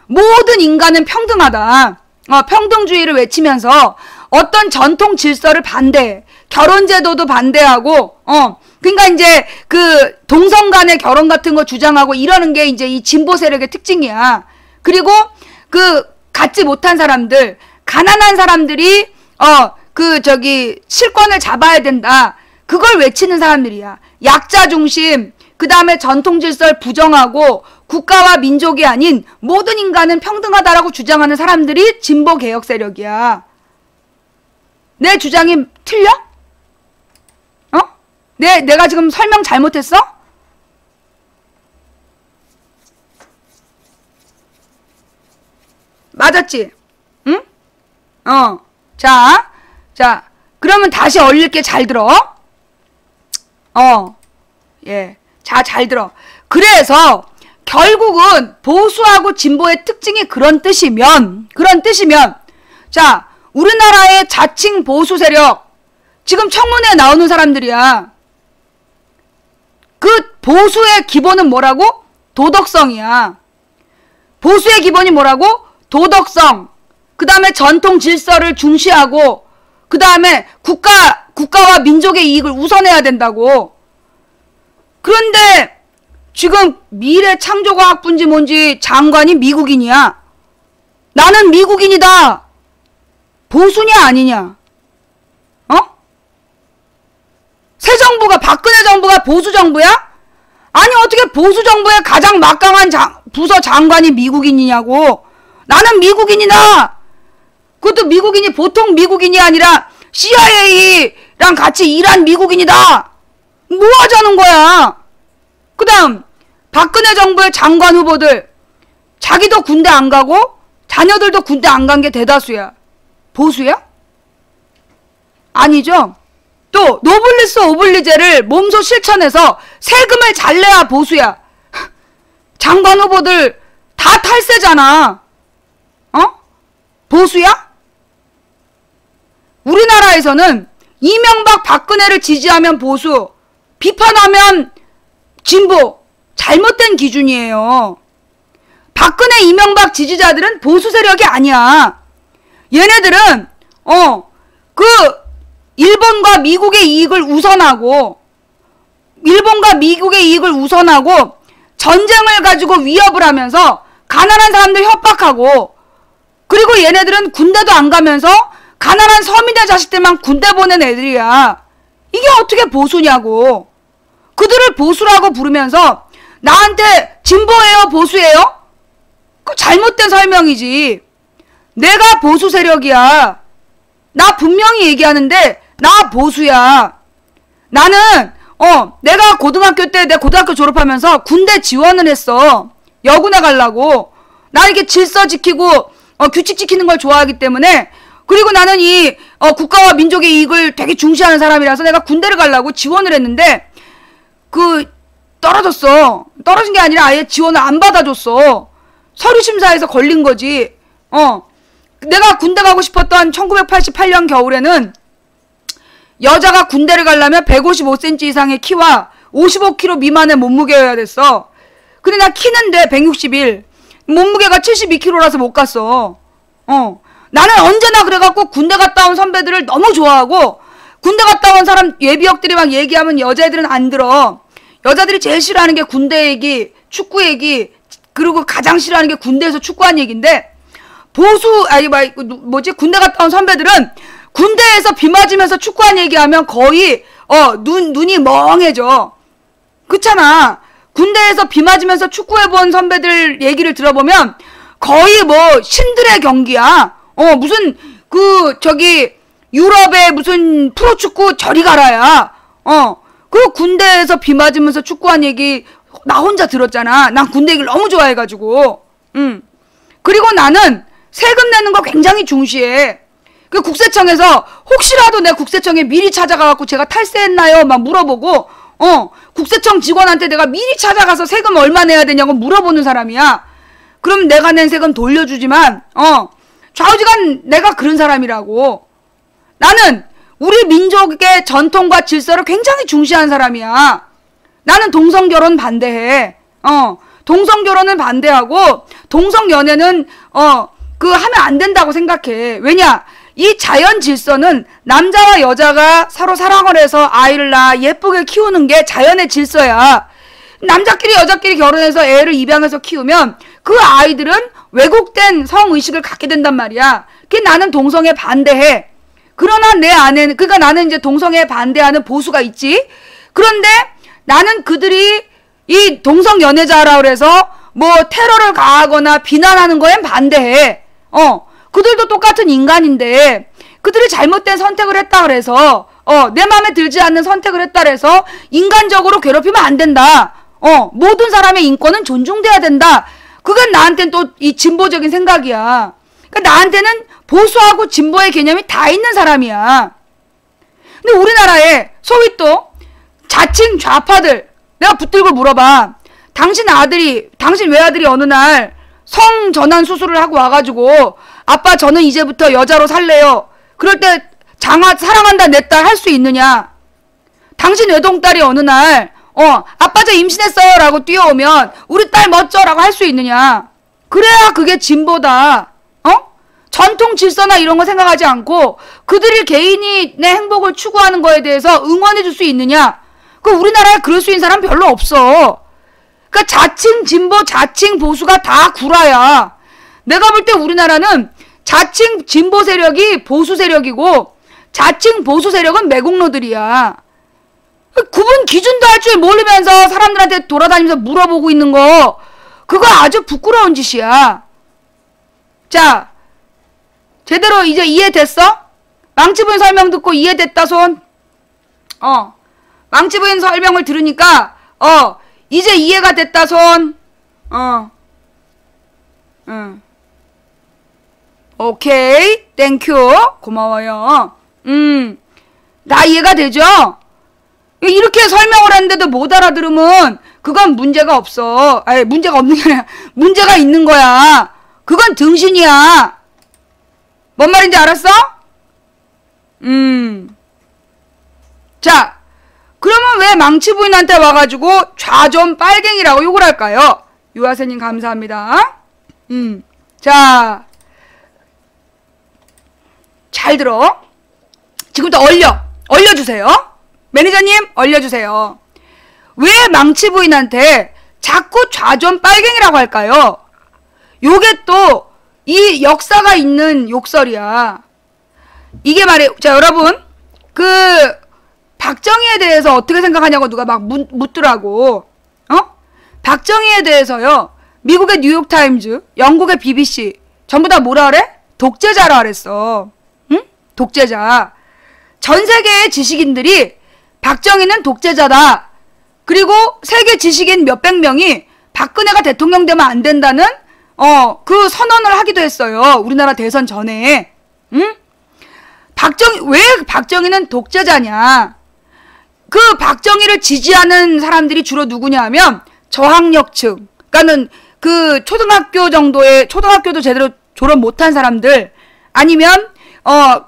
Speaker 1: 모든 인간은 평등하다. 평등주의를 외치면서 어떤 전통 질서를 반대해. 결혼제도도 반대하고, 그러니까 이제 그 동성 간의 결혼 같은 거 주장하고 이러는 게 이제 이 진보 세력의 특징이야. 그리고 그 갖지 못한 사람들, 가난한 사람들이 실권을 잡아야 된다. 그걸 외치는 사람들이야. 약자 중심, 그 다음에 전통 질서를 부정하고 국가와 민족이 아닌 모든 인간은 평등하다라고 주장하는 사람들이 진보 개혁 세력이야. 내 주장이 틀려? 내가 지금 설명 잘못했어? 맞았지? 응? 자, 그러면 다시 얼릴게. 잘 들어. 예. 자, 잘 들어. 그래서 결국은 보수하고 진보의 특징이 그런 뜻이면, 자, 우리나라의 자칭 보수 세력, 지금 청문회에 나오는 사람들이야. 그 보수의 기본은 뭐라고? 도덕성이야. 보수의 기본이 뭐라고? 도덕성. 그 다음에 전통 질서를 중시하고, 그 다음에 국가와 민족의 이익을 우선해야 된다고. 그런데 지금 미래창조과학부인지 뭔지 장관이 미국인이야. 나는 미국인이다. 보수냐 아니냐? 정부가, 박근혜 정부가 보수 정부야? 아니 어떻게 보수 정부의 가장 막강한 부서 장관이 미국인이냐고. 나는 미국인이다. 그것도 미국인이 보통 미국인이 아니라 CIA랑 같이 일한 미국인이다. 뭐 하자는 거야. 그 다음 박근혜 정부의 장관 후보들 자기도 군대 안 가고 자녀들도 군대 안 간 게 대다수야. 보수야? 아니죠. 또 노블리스 오블리제를 몸소 실천해서 세금을 잘 내야 보수야. 장관 후보들 다 탈세잖아. 보수야? 우리나라에서는 이명박 박근혜를 지지하면 보수, 비판하면 진보, 잘못된 기준이에요. 박근혜 이명박 지지자들은 보수 세력이 아니야. 얘네들은 일본과 미국의 이익을 우선하고 전쟁을 가지고 위협을 하면서 가난한 사람들 협박하고, 그리고 얘네들은 군대도 안 가면서 가난한 서민의 자식들만 군대 보낸 애들이야. 이게 어떻게 보수냐고. 그들을 보수라고 부르면서 나한테 진보예요, 보수예요? 그 잘못된 설명이지. 내가 보수 세력이야. 나 분명히 얘기하는데 나 보수야. 나는 내가 고등학교 때 내 고등학교 졸업하면서 군대 지원을 했어. 여군에 가려고. 나 이렇게 질서 지키고 규칙 지키는 걸 좋아하기 때문에, 그리고 나는 이 국가와 민족의 이익을 되게 중시하는 사람이라서 내가 군대를 가려고 지원을 했는데 떨어졌어. 떨어진 게 아니라 아예 지원을 안 받아줬어. 서류 심사에서 걸린 거지. 내가 군대 가고 싶었던 1988년 겨울에는 여자가 군대를 가려면 155cm 이상의 키와 55kg 미만의 몸무게여야 됐어. 근데 나 키는데 161, 몸무게가 72kg라서 못 갔어. 나는 언제나 그래갖고 군대 갔다 온 선배들을 너무 좋아하고, 군대 갔다 온 사람 예비역들이 막 얘기하면 여자애들은 안 들어. 여자들이 제일 싫어하는 게 군대 얘기, 축구 얘기, 그리고 가장 싫어하는 게 군대에서 축구한 얘기인데, 군대 갔다 온 선배들은 군대에서 비 맞으면서 축구한 얘기하면 거의 눈이 멍해져. 그렇잖아. 군대에서 비 맞으면서 축구해본 선배들 얘기를 들어보면 거의 뭐 신들의 경기야. 무슨 유럽의 무슨 프로축구 저리 가라야. 그 군대에서 비 맞으면서 축구한 얘기 나 혼자 들었잖아. 난 군대 얘기를 너무 좋아해가지고. 그리고 나는 세금 내는 거 굉장히 중시해. 그 국세청에서 혹시라도 내 국세청에 미리 찾아가갖고 제가 탈세했나요? 막 물어보고, 국세청 직원한테 내가 미리 찾아가서 세금 얼마 내야 되냐고 물어보는 사람이야. 그럼 내가 낸 세금 돌려주지만, 좌우지간 내가 그런 사람이라고. 나는 우리 민족의 전통과 질서를 굉장히 중시하는 사람이야. 나는 동성결혼 반대해. 동성결혼은 반대하고, 동성연애는, 하면 안 된다고 생각해. 왜냐? 이 자연 질서는 남자와 여자가 서로 사랑을 해서 아이를 낳아 예쁘게 키우는 게 자연의 질서야. 남자끼리 여자끼리 결혼해서 애를 입양해서 키우면 그 아이들은 왜곡된 성의식을 갖게 된단 말이야. 그게 나는 동성애 반대해. 그러나 내 안에는, 그러니까 나는 이제 동성애 반대하는 보수가 있지. 그런데 나는 그들이 이 동성연애자라 그래서 뭐 테러를 가하거나 비난하는 거엔 반대해. 그들도 똑같은 인간인데 그들이 잘못된 선택을 했다 그래서 내 마음에 들지 않는 선택을 했다 그래서 인간적으로 괴롭히면 안 된다. 모든 사람의 인권은 존중돼야 된다. 그건 나한테는 또 이 진보적인 생각이야. 그러니까 나한테는 보수하고 진보의 개념이 다 있는 사람이야. 근데 우리나라에 소위 또 자칭 좌파들, 내가 붙들고 물어봐. 당신 외아들이 어느 날 성전환 수술을 하고 와가지고 아빠 저는 이제부터 여자로 살래요. 그럴 때 사랑한다 내 딸 할 수 있느냐? 당신 외동딸이 어느 날 아빠 저 임신했어요 라고 뛰어오면 우리 딸 멋져 라고 할 수 있느냐? 그래야 그게 진보다. 전통 질서나 이런 거 생각하지 않고 그들이 개인이 내 행복을 추구하는 거에 대해서 응원해 줄 수 있느냐? 우리나라에 그럴 수 있는 사람 별로 없어. 그러니까 자칭 진보, 자칭 보수가 다 구라야. 내가 볼 때 우리나라는 자칭 진보 세력이 보수 세력이고 자칭 보수 세력은 매국노들이야. 구분 기준도 할 줄 모르면서 사람들한테 돌아다니면서 물어보고 있는 거, 그거 아주 부끄러운 짓이야. 자, 제대로 이제 이해됐어? 망치부인 설명 듣고 이해됐다 손? 망치부인 설명을 들으니까 이제 이해가 됐다 손? 오케이, 땡큐, 고마워요. 다 이해가 되죠? 이렇게 설명을 했는데도 못 알아들으면 그건 문제가 없어. 아니, 문제가 없는 게 아니라 문제가 있는 거야. 그건 등신이야. 뭔 말인지 알았어? 자, 그러면 왜 망치부인한테 와가지고 좌좀 빨갱이라고 욕을 할까요? 유아세님 감사합니다. 자, 잘 들어. 지금부터 얼려주세요. 매니저님 얼려주세요. 왜 망치부인한테 자꾸 좌좀 빨갱이라고 할까요? 요게 또 이 역사가 있는 욕설이야. 이게 말이에요. 자, 여러분, 그 박정희에 대해서 어떻게 생각하냐고 누가 막 묻더라고. 박정희에 대해서요, 미국의 뉴욕타임즈, 영국의 BBC 전부 다 뭐라 그래? 독재자라 그랬어. 응? 독재자. 전 세계의 지식인들이 박정희는 독재자다. 그리고 세계 지식인 몇백 명이 박근혜가 대통령 되면 안 된다는 그 선언을 하기도 했어요. 우리나라 대선 전에. 응? 왜 박정희는 독재자냐? 그 박정희를 지지하는 사람들이 주로 누구냐 하면 저학력층. 그러니까는 그 초등학교도 제대로 졸업 못한 사람들, 아니면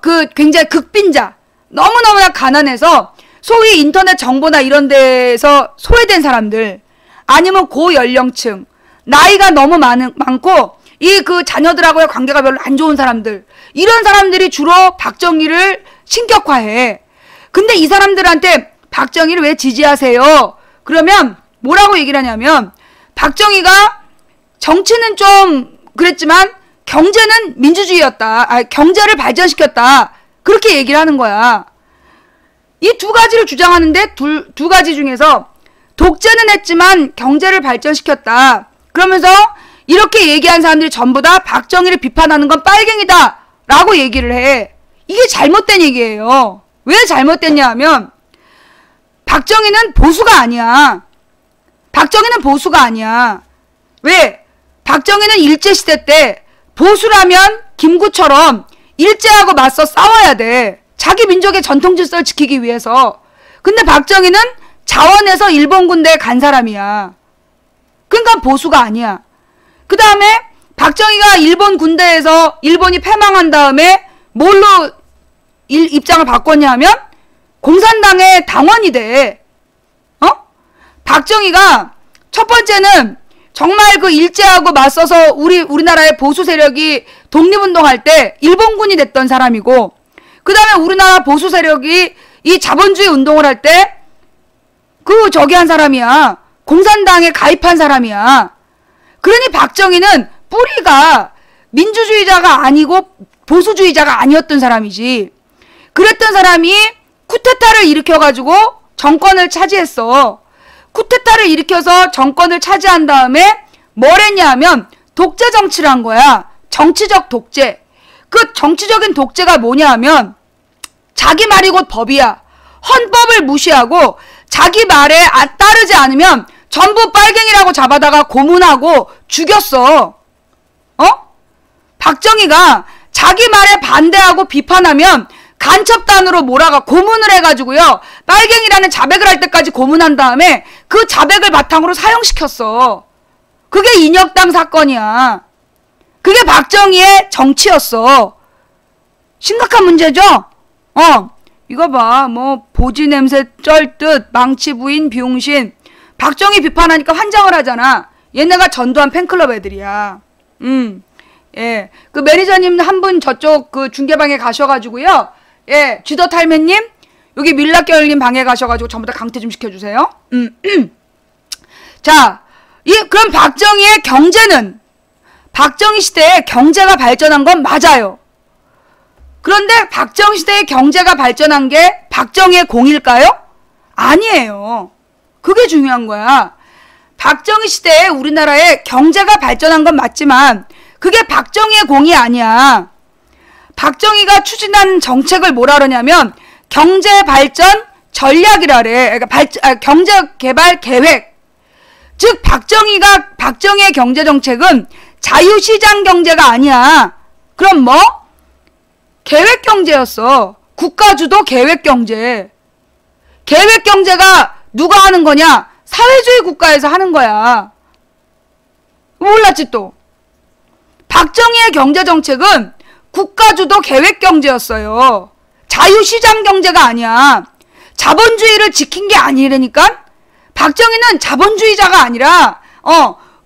Speaker 1: 그 굉장히 극빈자, 너무너무나 가난해서 소위 인터넷 정보나 이런 데서 소외된 사람들, 아니면 고연령층, 나이가 너무 많고 이 그 자녀들하고의 관계가 별로 안 좋은 사람들, 이런 사람들이 주로 박정희를 신격화해. 근데 이 사람들한테 박정희를 왜 지지하세요? 그러면 뭐라고 얘기를 하냐면, 박정희가 정치는 좀 그랬지만 경제는 민주주의였다. 경제를 발전시켰다. 그렇게 얘기를 하는 거야. 이 두 가지를 주장하는데 두 가지 중에서 독재는 했지만 경제를 발전시켰다. 그러면서 이렇게 얘기한 사람들이 전부 다 박정희를 비판하는 건 빨갱이다 라고 얘기를 해. 이게 잘못된 얘기예요. 왜 잘못됐냐 하면 박정희는 보수가 아니야. 박정희는 보수가 아니야. 왜? 박정희는 일제시대 때 보수라면 김구처럼 일제하고 맞서 싸워야 돼. 자기 민족의 전통 질서를 지키기 위해서. 근데 박정희는 자원해서 일본 군대에 간 사람이야. 그러니까 보수가 아니야. 그 다음에 박정희가 일본 군대에서 일본이 패망한 다음에 뭘로 입장을 바꿨냐 하면 공산당의 당원이 돼. 박정희가 첫 번째는 정말 그 일제하고 맞서서 우리나라의 보수 세력이 독립운동할 때 일본군이 됐던 사람이고, 그 다음에 우리나라 보수 세력이 이 자본주의 운동을 할 때 저기 한 사람이야. 공산당에 가입한 사람이야. 그러니 박정희는 뿌리가 민주주의자가 아니고 보수주의자가 아니었던 사람이지. 그랬던 사람이 쿠데타를 일으켜가지고 정권을 차지했어. 쿠데타를 일으켜서 정권을 차지한 다음에 뭘 했냐 하면 독재 정치를 한 거야. 정치적 독재. 그 정치적인 독재가 뭐냐 하면 자기 말이 곧 법이야. 헌법을 무시하고 자기 말에 따르지 않으면 전부 빨갱이라고 잡아다가 고문하고 죽였어. 박정희가 자기 말에 반대하고 비판하면 간첩단으로 몰아가 고문을 해가지고요, 빨갱이라는 자백을 할 때까지 고문한 다음에 그 자백을 바탕으로 사형시켰어. 그게 인혁당 사건이야. 그게 박정희의 정치였어. 심각한 문제죠? 이거 봐. 뭐 보지 냄새 쩔듯 망치부인 비용신. 박정희 비판하니까 환장을 하잖아. 얘네가 전두환 팬클럽 애들이야. 예. 그 매니저님 한 분 저쪽 그 중계방에 가셔가지고요. 예. 쥐더탈매님, 여기 밀라결님 방에 가셔가지고 전부 다 강퇴 좀 시켜주세요. 자, 그럼 박정희의 경제는, 박정희 시대에 경제가 발전한 건 맞아요. 그런데 박정희 시대에 경제가 발전한 게 박정희의 공일까요? 아니에요. 그게 중요한 거야. 박정희 시대에 우리나라의 경제가 발전한 건 맞지만 그게 박정희의 공이 아니야. 박정희가 추진한 정책을 뭐라 그러냐면 경제발전 전략이라래. 그러니까 경제개발 계획. 즉 박정희의 경제정책은 자유시장 경제가 아니야. 그럼 뭐? 계획경제였어. 국가주도 계획경제. 계획경제가 누가 하는 거냐? 사회주의 국가에서 하는 거야. 몰랐지 또. 박정희의 경제정책은 국가주도 계획경제였어요. 자유시장 경제가 아니야. 자본주의를 지킨 게 아니라니까? 박정희는 자본주의자가 아니라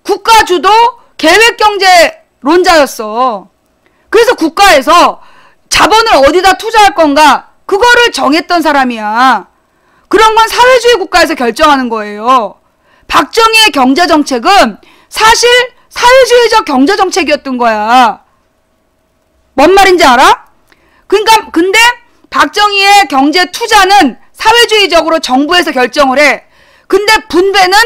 Speaker 1: 국가주도 계획경제론자였어. 그래서 국가에서 자본을 어디다 투자할 건가 그거를 정했던 사람이야. 그런 건 사회주의 국가에서 결정하는 거예요. 박정희의 경제정책은 사실 사회주의적 경제정책이었던 거야. 뭔 말인지 알아? 그러니까 근데 박정희의 경제 투자는 사회주의적으로 정부에서 결정을 해. 근데 분배는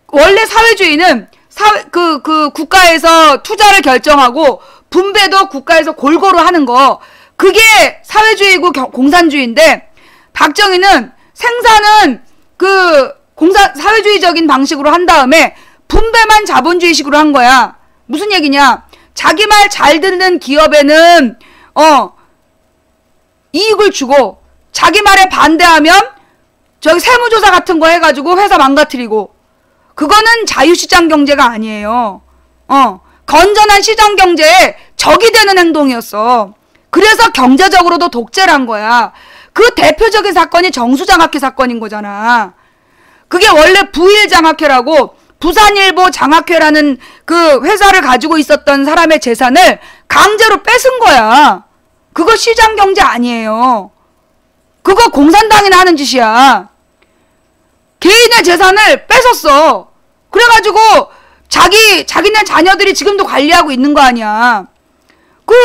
Speaker 1: 원래 사회주의는 국가에서 투자를 결정하고 분배도 국가에서 골고루 하는 거. 그게 사회주의고 공산주의인데 박정희는 생산은 사회주의적인 방식으로 한 다음에 분배만 자본주의식으로 한 거야. 무슨 얘기냐? 자기 말 잘 듣는 기업에는 이익을 주고 자기 말에 반대하면 저기 세무조사 같은 거 해가지고 회사 망가뜨리고. 그거는 자유시장 경제가 아니에요. 건전한 시장 경제에 적이 되는 행동이었어. 그래서 경제적으로도 독재를 한 거야. 그 대표적인 사건이 정수장학회 사건인 거잖아. 그게 원래 부일장학회라고 부산일보 장학회라는 그 회사를 가지고 있었던 사람의 재산을 강제로 뺏은 거야. 그거 시장 경제 아니에요. 그거 공산당이나 하는 짓이야. 개인의 재산을 뺏었어. 그래가지고 자기네 자녀들이 지금도 관리하고 있는 거 아니야.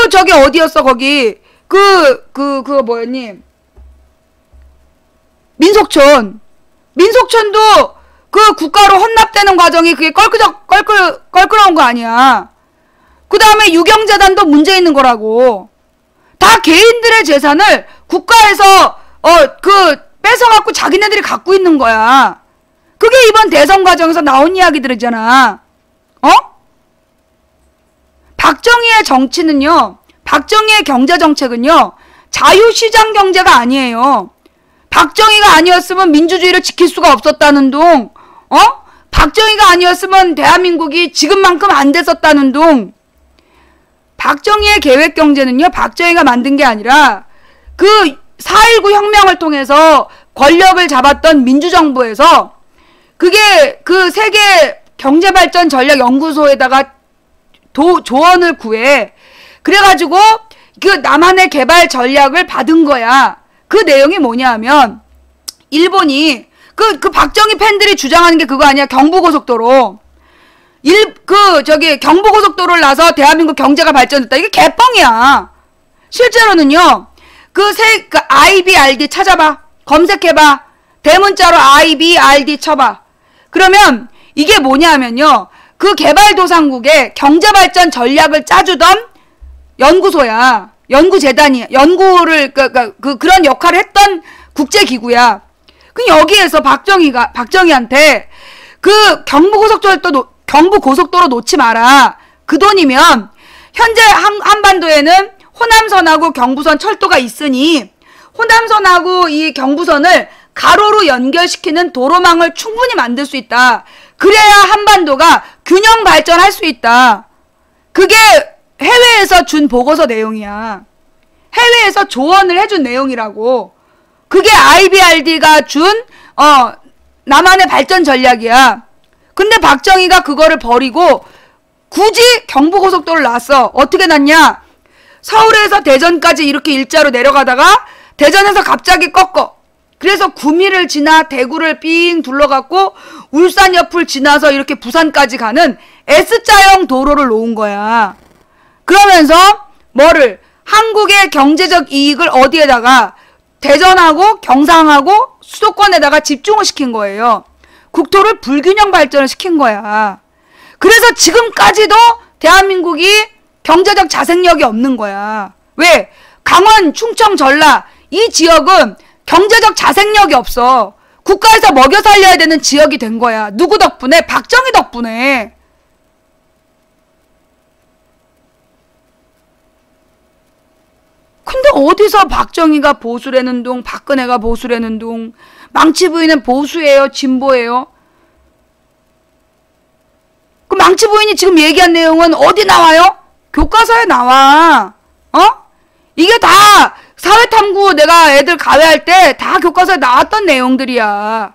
Speaker 1: 저기 어디였어 거기 그거 뭐였니? 민속촌도 그 국가로 헌납되는 과정이 그게 껄끄러운 거 아니야. 그 다음에 유경재단도 문제 있는 거라고. 다 개인들의 재산을 국가에서 뺏어갖고 자기네들이 갖고 있는 거야. 그게 이번 대선 과정에서 나온 이야기들이잖아. 박정희의 정치는요, 박정희의 경제정책은요, 자유시장 경제가 아니에요. 박정희가 아니었으면 민주주의를 지킬 수가 없었다는 둥, 박정희가 아니었으면 대한민국이 지금만큼 안 됐었다는 둥. 박정희의 계획경제는요, 박정희가 만든 게 아니라 그 4.19 혁명을 통해서 권력을 잡았던 민주정부에서 그게 그 세계 경제발전 전략 연구소에다가 조언을 구해. 그래가지고 그 남한의 개발 전략을 받은 거야. 그 내용이 뭐냐 하면 일본이 그 박정희 팬들이 주장하는 게 그거 아니야. 경부고속도로. 경부고속도로를 놔서 대한민국 경제가 발전했다. 이게 개뻥이야. 실제로는요. IBRD 찾아봐. 검색해봐. 대문자로 IBRD 쳐봐. 그러면 이게 뭐냐면요. 그 개발도상국의 경제발전 전략을 짜주던 연구소야. 연구재단이야. 연구를, 그런 역할을 했던 국제기구야. 그 여기에서 박정희한테 그 경부고속도로 놓지 마라. 그 돈이면 현재 한반도에는 호남선하고 경부선 철도가 있으니 호남선하고 이 경부선을 가로로 연결시키는 도로망을 충분히 만들 수 있다. 그래야 한반도가 균형 발전할 수 있다. 그게 해외에서 준 보고서 내용이야. 해외에서 조언을 해준 내용이라고. 그게 IBRD가 준 남한의 발전 전략이야. 근데 박정희가 그거를 버리고 굳이 경부고속도로를 놨어. 어떻게 놨냐? 서울에서 대전까지 이렇게 일자로 내려가다가 대전에서 갑자기 꺾어. 그래서 구미를 지나 대구를 삥 둘러갖고 울산 옆을 지나서 이렇게 부산까지 가는 S자형 도로를 놓은 거야. 그러면서 한국의 경제적 이익을 어디에다가 대전하고 경상하고 수도권에다가 집중을 시킨 거예요. 국토를 불균형 발전을 시킨 거야. 그래서 지금까지도 대한민국이 경제적 자생력이 없는 거야. 왜? 강원, 충청, 전라 이 지역은 경제적 자생력이 없어. 국가에서 먹여 살려야 되는 지역이 된 거야. 누구 덕분에? 박정희 덕분에. 근데 어디서 박정희가 보수라는 둥, 박근혜가 보수라는 둥, 망치 부인은 보수예요? 진보예요? 그 망치 부인이 지금 얘기한 내용은 어디 나와요? 교과서에 나와. 이게 다 사회탐구 내가 애들 가외할 때 다 교과서에 나왔던 내용들이야.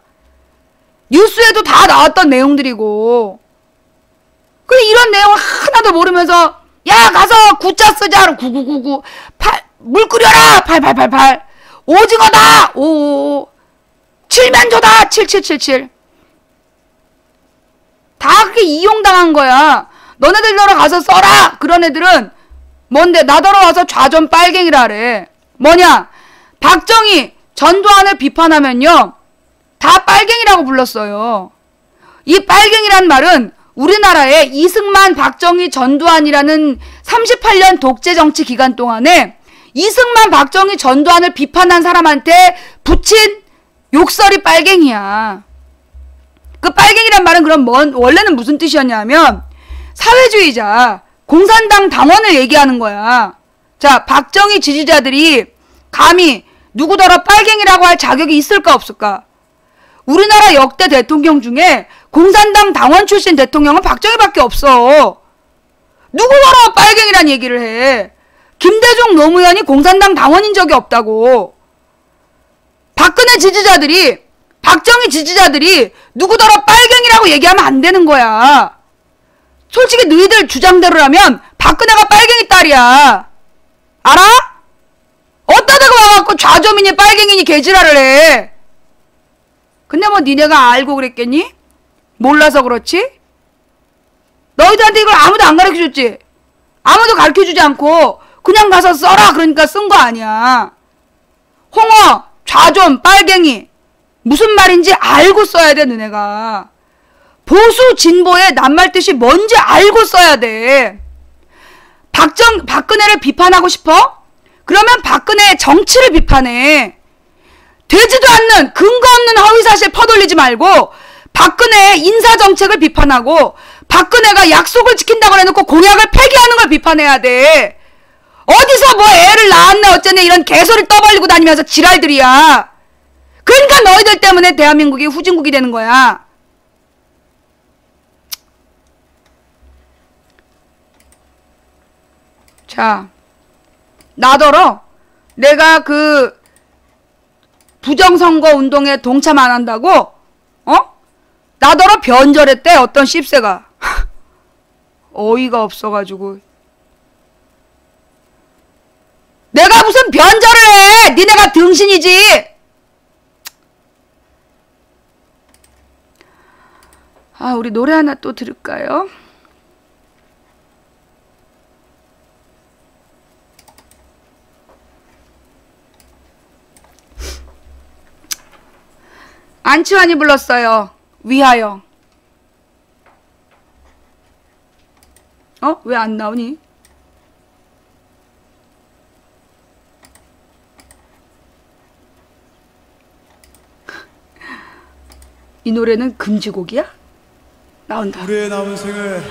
Speaker 1: 뉴스에도 다 나왔던 내용들이고. 그래 이런 내용 하나도 모르면서 야 가서 구자 쓰자 9999 물 끓여라 8888 오징어다 555 칠면조다 7777 다 그렇게 이용당한 거야. 너네들 너러 가서 써라. 그런 애들은 뭔데 나더러 와서 좌전 빨갱이라래. 뭐냐 박정희 전두환을 비판하면요 다 빨갱이라고 불렀어요. 이 빨갱이란 말은 우리나라의 이승만, 박정희, 전두환이라는 38년 독재 정치 기간 동안에 이승만, 박정희, 전두환을 비판한 사람한테 붙인 욕설이 빨갱이야. 그 빨갱이란 말은 그럼 원래는 무슨 뜻이었냐면 사회주의자, 공산당 당원을 얘기하는 거야. 자, 박정희 지지자들이 감히 누구더러 빨갱이라고 할 자격이 있을까 없을까? 우리나라 역대 대통령 중에 공산당 당원 출신 대통령은 박정희밖에 없어. 누구더러 빨갱이란 얘기를 해. 김대중 노무현이 공산당 당원인 적이 없다고. 박근혜 지지자들이 박정희 지지자들이 누구더러 빨갱이라고 얘기하면 안 되는 거야. 솔직히 너희들 주장대로라면 박근혜가 빨갱이 딸이야. 알아? 어디다 대고 와갖고 좌조민이 빨갱이니 개지랄을 해. 근데 뭐 니네가 알고 그랬겠니? 몰라서 그렇지? 너희들한테 이걸 아무도 안 가르쳐줬지? 아무도 가르쳐주지 않고 그냥 가서 써라 그러니까 쓴 거 아니야. 홍어, 좌존, 빨갱이 무슨 말인지 알고 써야 돼 너네가. 보수 진보의 낱말 뜻이 뭔지 알고 써야 돼. 박근혜를 비판하고 싶어? 그러면 박근혜의 정치를 비판해. 되지도 않는 근거 없는 허위사실 퍼돌리지 말고 박근혜의 인사정책을 비판하고 박근혜가 약속을 지킨다고 해놓고 공약을 폐기하는 걸 비판해야 돼. 어디서 뭐 애를 낳았네 어쩌네 이런 개소리 떠벌리고 다니면서 지랄들이야. 그러니까 너희들 때문에 대한민국이 후진국이 되는 거야. 자, 나더러 내가 그 부정선거 운동에 동참 안 한다고? 나더러 변절했대 어떤 씹새가. 어이가 없어가지고. 내가 무슨 변절을 해! 니네가 등신이지! 아, 우리 노래 하나 또 들을까요? 안치환이 불렀어요. 위하여. 왜 안 나오니? 이 노래는 금지곡이야? 나온다.
Speaker 2: 우리의 남은 생을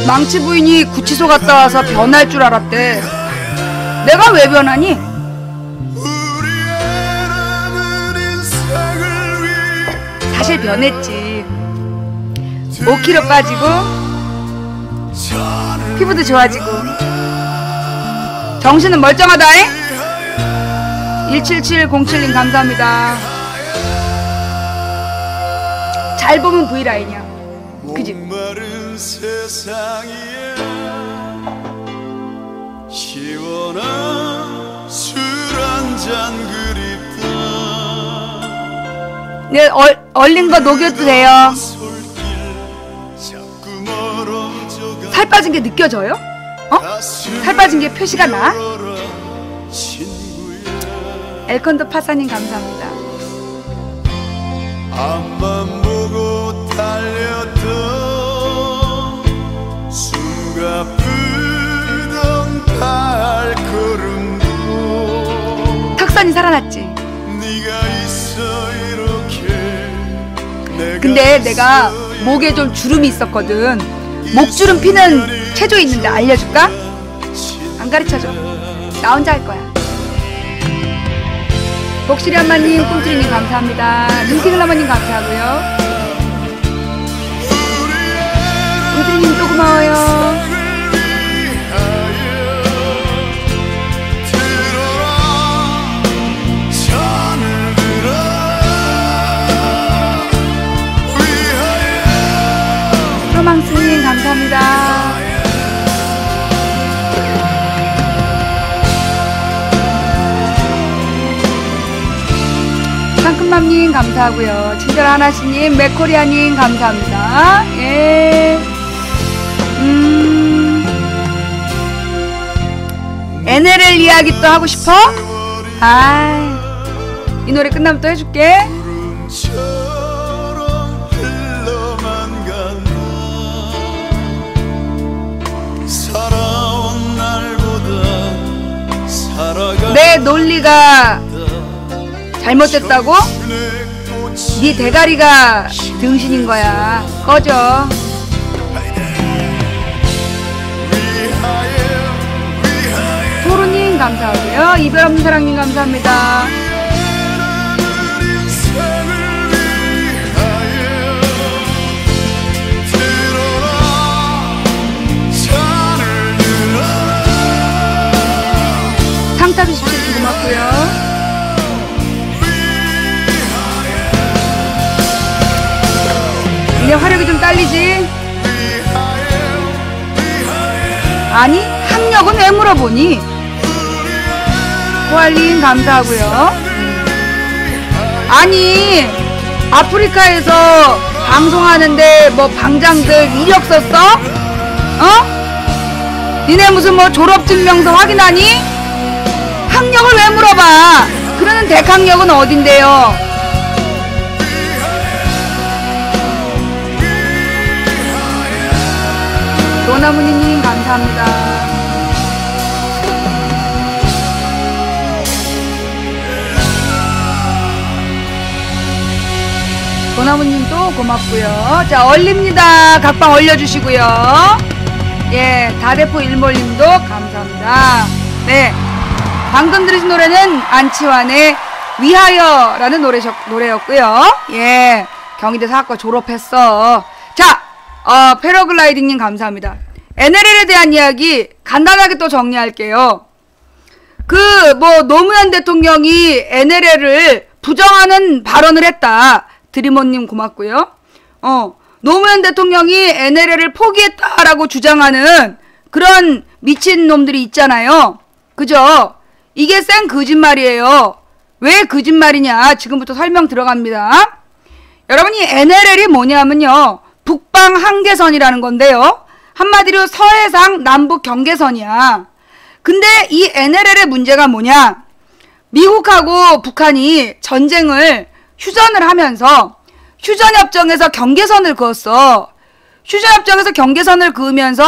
Speaker 1: 망치 부인이 구치소 갔다 와서 변할 줄 알았대. 내가 왜 변하니? 사실 변했지. 5kg 빠지고 피부도 좋아지고 정신은 멀쩡하다잉? 17707님 감사합니다. 잘 보면 V라인이야. 그지?
Speaker 2: 세상이야 시원한 술 한잔
Speaker 1: 네, 얼린 거 녹여도 돼요. 살 빠진 게 느껴져요? 살 빠진 게 표시가 나? 엘컨도 파사님 감사합니다. 앞만 보고 달렸던 숨가쁘던 발걸음도 턱선이 살아났지. 네가 있어 이렇게 근데 내가 목에 좀 주름이 있었거든. 목주름 피는 체조 있는데 알려줄까? 안 가르쳐줘. 나 혼자 할 거야. 복실이 엄마님, 꿈틀이님 감사합니다. 눈팅글라마님 감사하고요. 꿈틀이님 또 고마워요. 프로망스님 감사합니다. 상큼맘님 감사하고요. 친절하나씨님, 맥코리아님 감사합니다. 예. NLL 이야기 또 하고 싶어? 이 노래 끝나면 또 해줄게. 내 논리가 잘못됐다고? 네 대가리가 등신인 거야. 꺼져. 토르님 감사하고요. 이별 없는 사랑님 감사합니다. 상탑이 17주 고맙고요. 이제 화력이 좀 딸리지? 아니, 학력은 왜 물어보니? 코알린 감사하고요. 아니, 아프리카에서 방송하는데 뭐 방장들 이력 썼어? 니네 무슨 뭐 졸업증명서 확인하니? 학력을 왜 물어봐? 그러는 대학력은 어딘데요? 노나무니님 감사합니다. 노나무님도 고맙고요. 자, 얼립니다. 각방 올려주시고요. 예, 다대포 일몰님도 감사합니다. 네, 방금 들으신 노래는 안치환의 위하여라는 노래였고요. 예, 경희대 사학과 졸업했어. 자, 패러글라이딩님 감사합니다. NLL에 대한 이야기 간단하게 또 정리할게요. 노무현 대통령이 NLL을 부정하는 발언을 했다. 드리모님 고맙고요. 노무현 대통령이 NLL을 포기했다라고 주장하는 그런 미친놈들이 있잖아요. 그죠? 이게 쌩 거짓말이에요. 왜 거짓말이냐? 지금부터 설명 들어갑니다. 여러분이 NLL이 뭐냐면요. 북방 한계선이라는 건데요. 한마디로 서해상 남북 경계선이야. 근데 이 NLL의 문제가 뭐냐? 미국하고 북한이 전쟁을 휴전을 하면서 휴전협정에서 경계선을 그었어. 휴전협정에서 경계선을 그으면서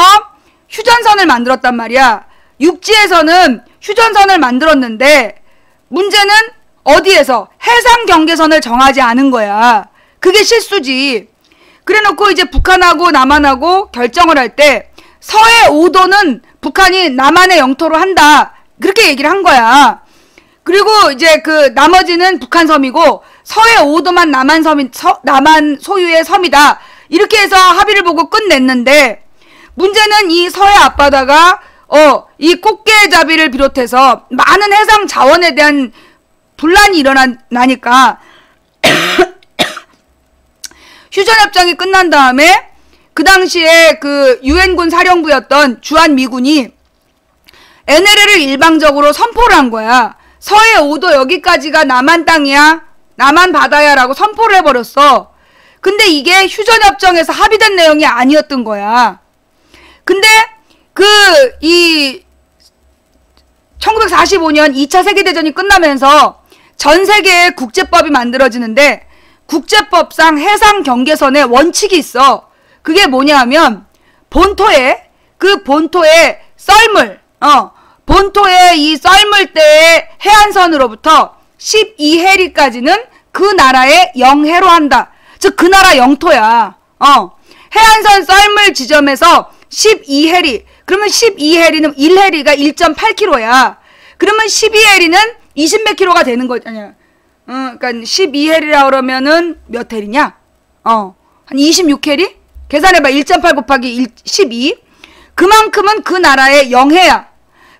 Speaker 1: 휴전선을 만들었단 말이야. 육지에서는 휴전선을 만들었는데 문제는 어디에서? 해상 경계선을 정하지 않은 거야. 그게 실수지. 그래놓고 이제 북한하고 남한하고 결정을 할 때 서해 5도는 북한이 남한의 영토로 한다. 그렇게 얘기를 한 거야. 그리고 이제 나머지는 북한 섬이고 서해 5도만 남한 소유의 섬이다. 이렇게 해서 합의를 보고 끝냈는데 문제는 이 서해 앞바다가 이 꽃게잡이를 비롯해서 많은 해상 자원에 대한 분란이 일어나니까 휴전협정이 끝난 다음에 그 당시에 유엔군 사령부였던 주한미군이 NLL을 일방적으로 선포를 한 거야. 서해 5도 여기까지가 남한 땅이야, 남한 바다야 라고 선포를 해버렸어. 근데 이게 휴전협정에서 합의된 내용이 아니었던 거야. 근데 이 1945년 2차 세계대전이 끝나면서 전 세계의 국제법이 만들어지는데, 국제법상 해상 경계선에 원칙이 있어. 그게 뭐냐 하면 본토에 썰물, 본토의 이 썰물대의 해안선으로부터 12해리까지는 그 나라의 영해로 한다. 즉 그 나라 영토야. 해안선 썰물 지점에서 12해리. 그러면 12해리는 1해리가 1.8km야. 그러면 12해리는 20몇 킬로가 되는 거잖아. 그러니까 12해리라 그러면은 몇 해리냐? 한 26해리? 계산해봐. 1.8 곱하기 12. 그만큼은 그 나라의 영해야.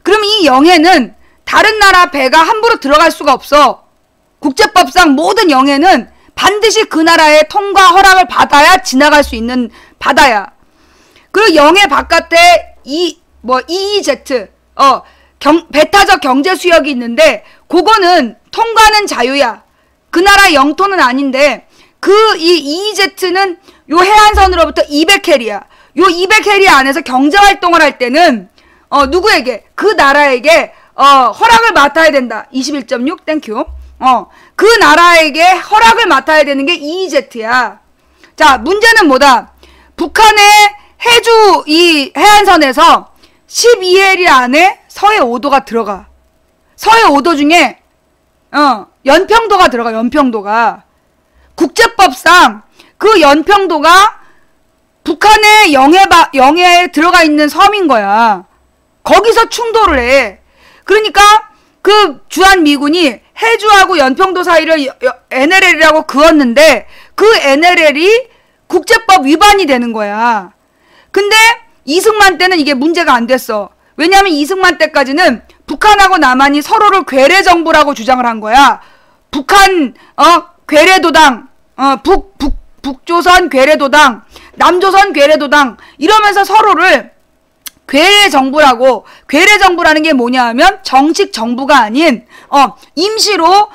Speaker 1: 그럼 이 영해는 다른 나라 배가 함부로 들어갈 수가 없어. 국제법상 모든 영해는 반드시 그 나라의 통과 허락을 받아야 지나갈 수 있는 바다야. 그리고 영해 바깥에 EEZ, 배타적 경제 수역이 있는데, 그거는 통과는 자유야. 그 나라 영토는 아닌데, 이 EEZ는 요 해안선으로부터 200해리야. 요 200해리 안에서 경제활동을 할 때는, 누구에게? 그 나라에게, 허락을 맡아야 된다. 21.6, 땡큐. 그 나라에게 허락을 맡아야 되는 게 EEZ야. 자, 문제는 뭐다? 북한의 해주 이 해안선에서 12해리 안에 서해 5도가 들어가. 서해 5도 중에 연평도가 들어가. 연평도가. 국제법상 그 연평도가 북한의 영해에 들어가 있는 섬인 거야. 거기서 충돌을 해. 그러니까 그 주한미군이 해주하고 연평도 사이를 NLL이라고 그었는데, 그 NLL이 국제법 위반이 되는 거야. 근데 이승만 때는 이게 문제가 안 됐어. 왜냐하면 이승만 때까지는 북한하고 남한이 서로를 괴뢰정부라고 주장을 한 거야. 북한 괴뢰도당, 북조선 괴뢰도당, 남조선 괴뢰도당 이러면서 서로를 괴뢰정부라고. 괴뢰정부라는 게 뭐냐 하면 정식 정부가 아닌 임시로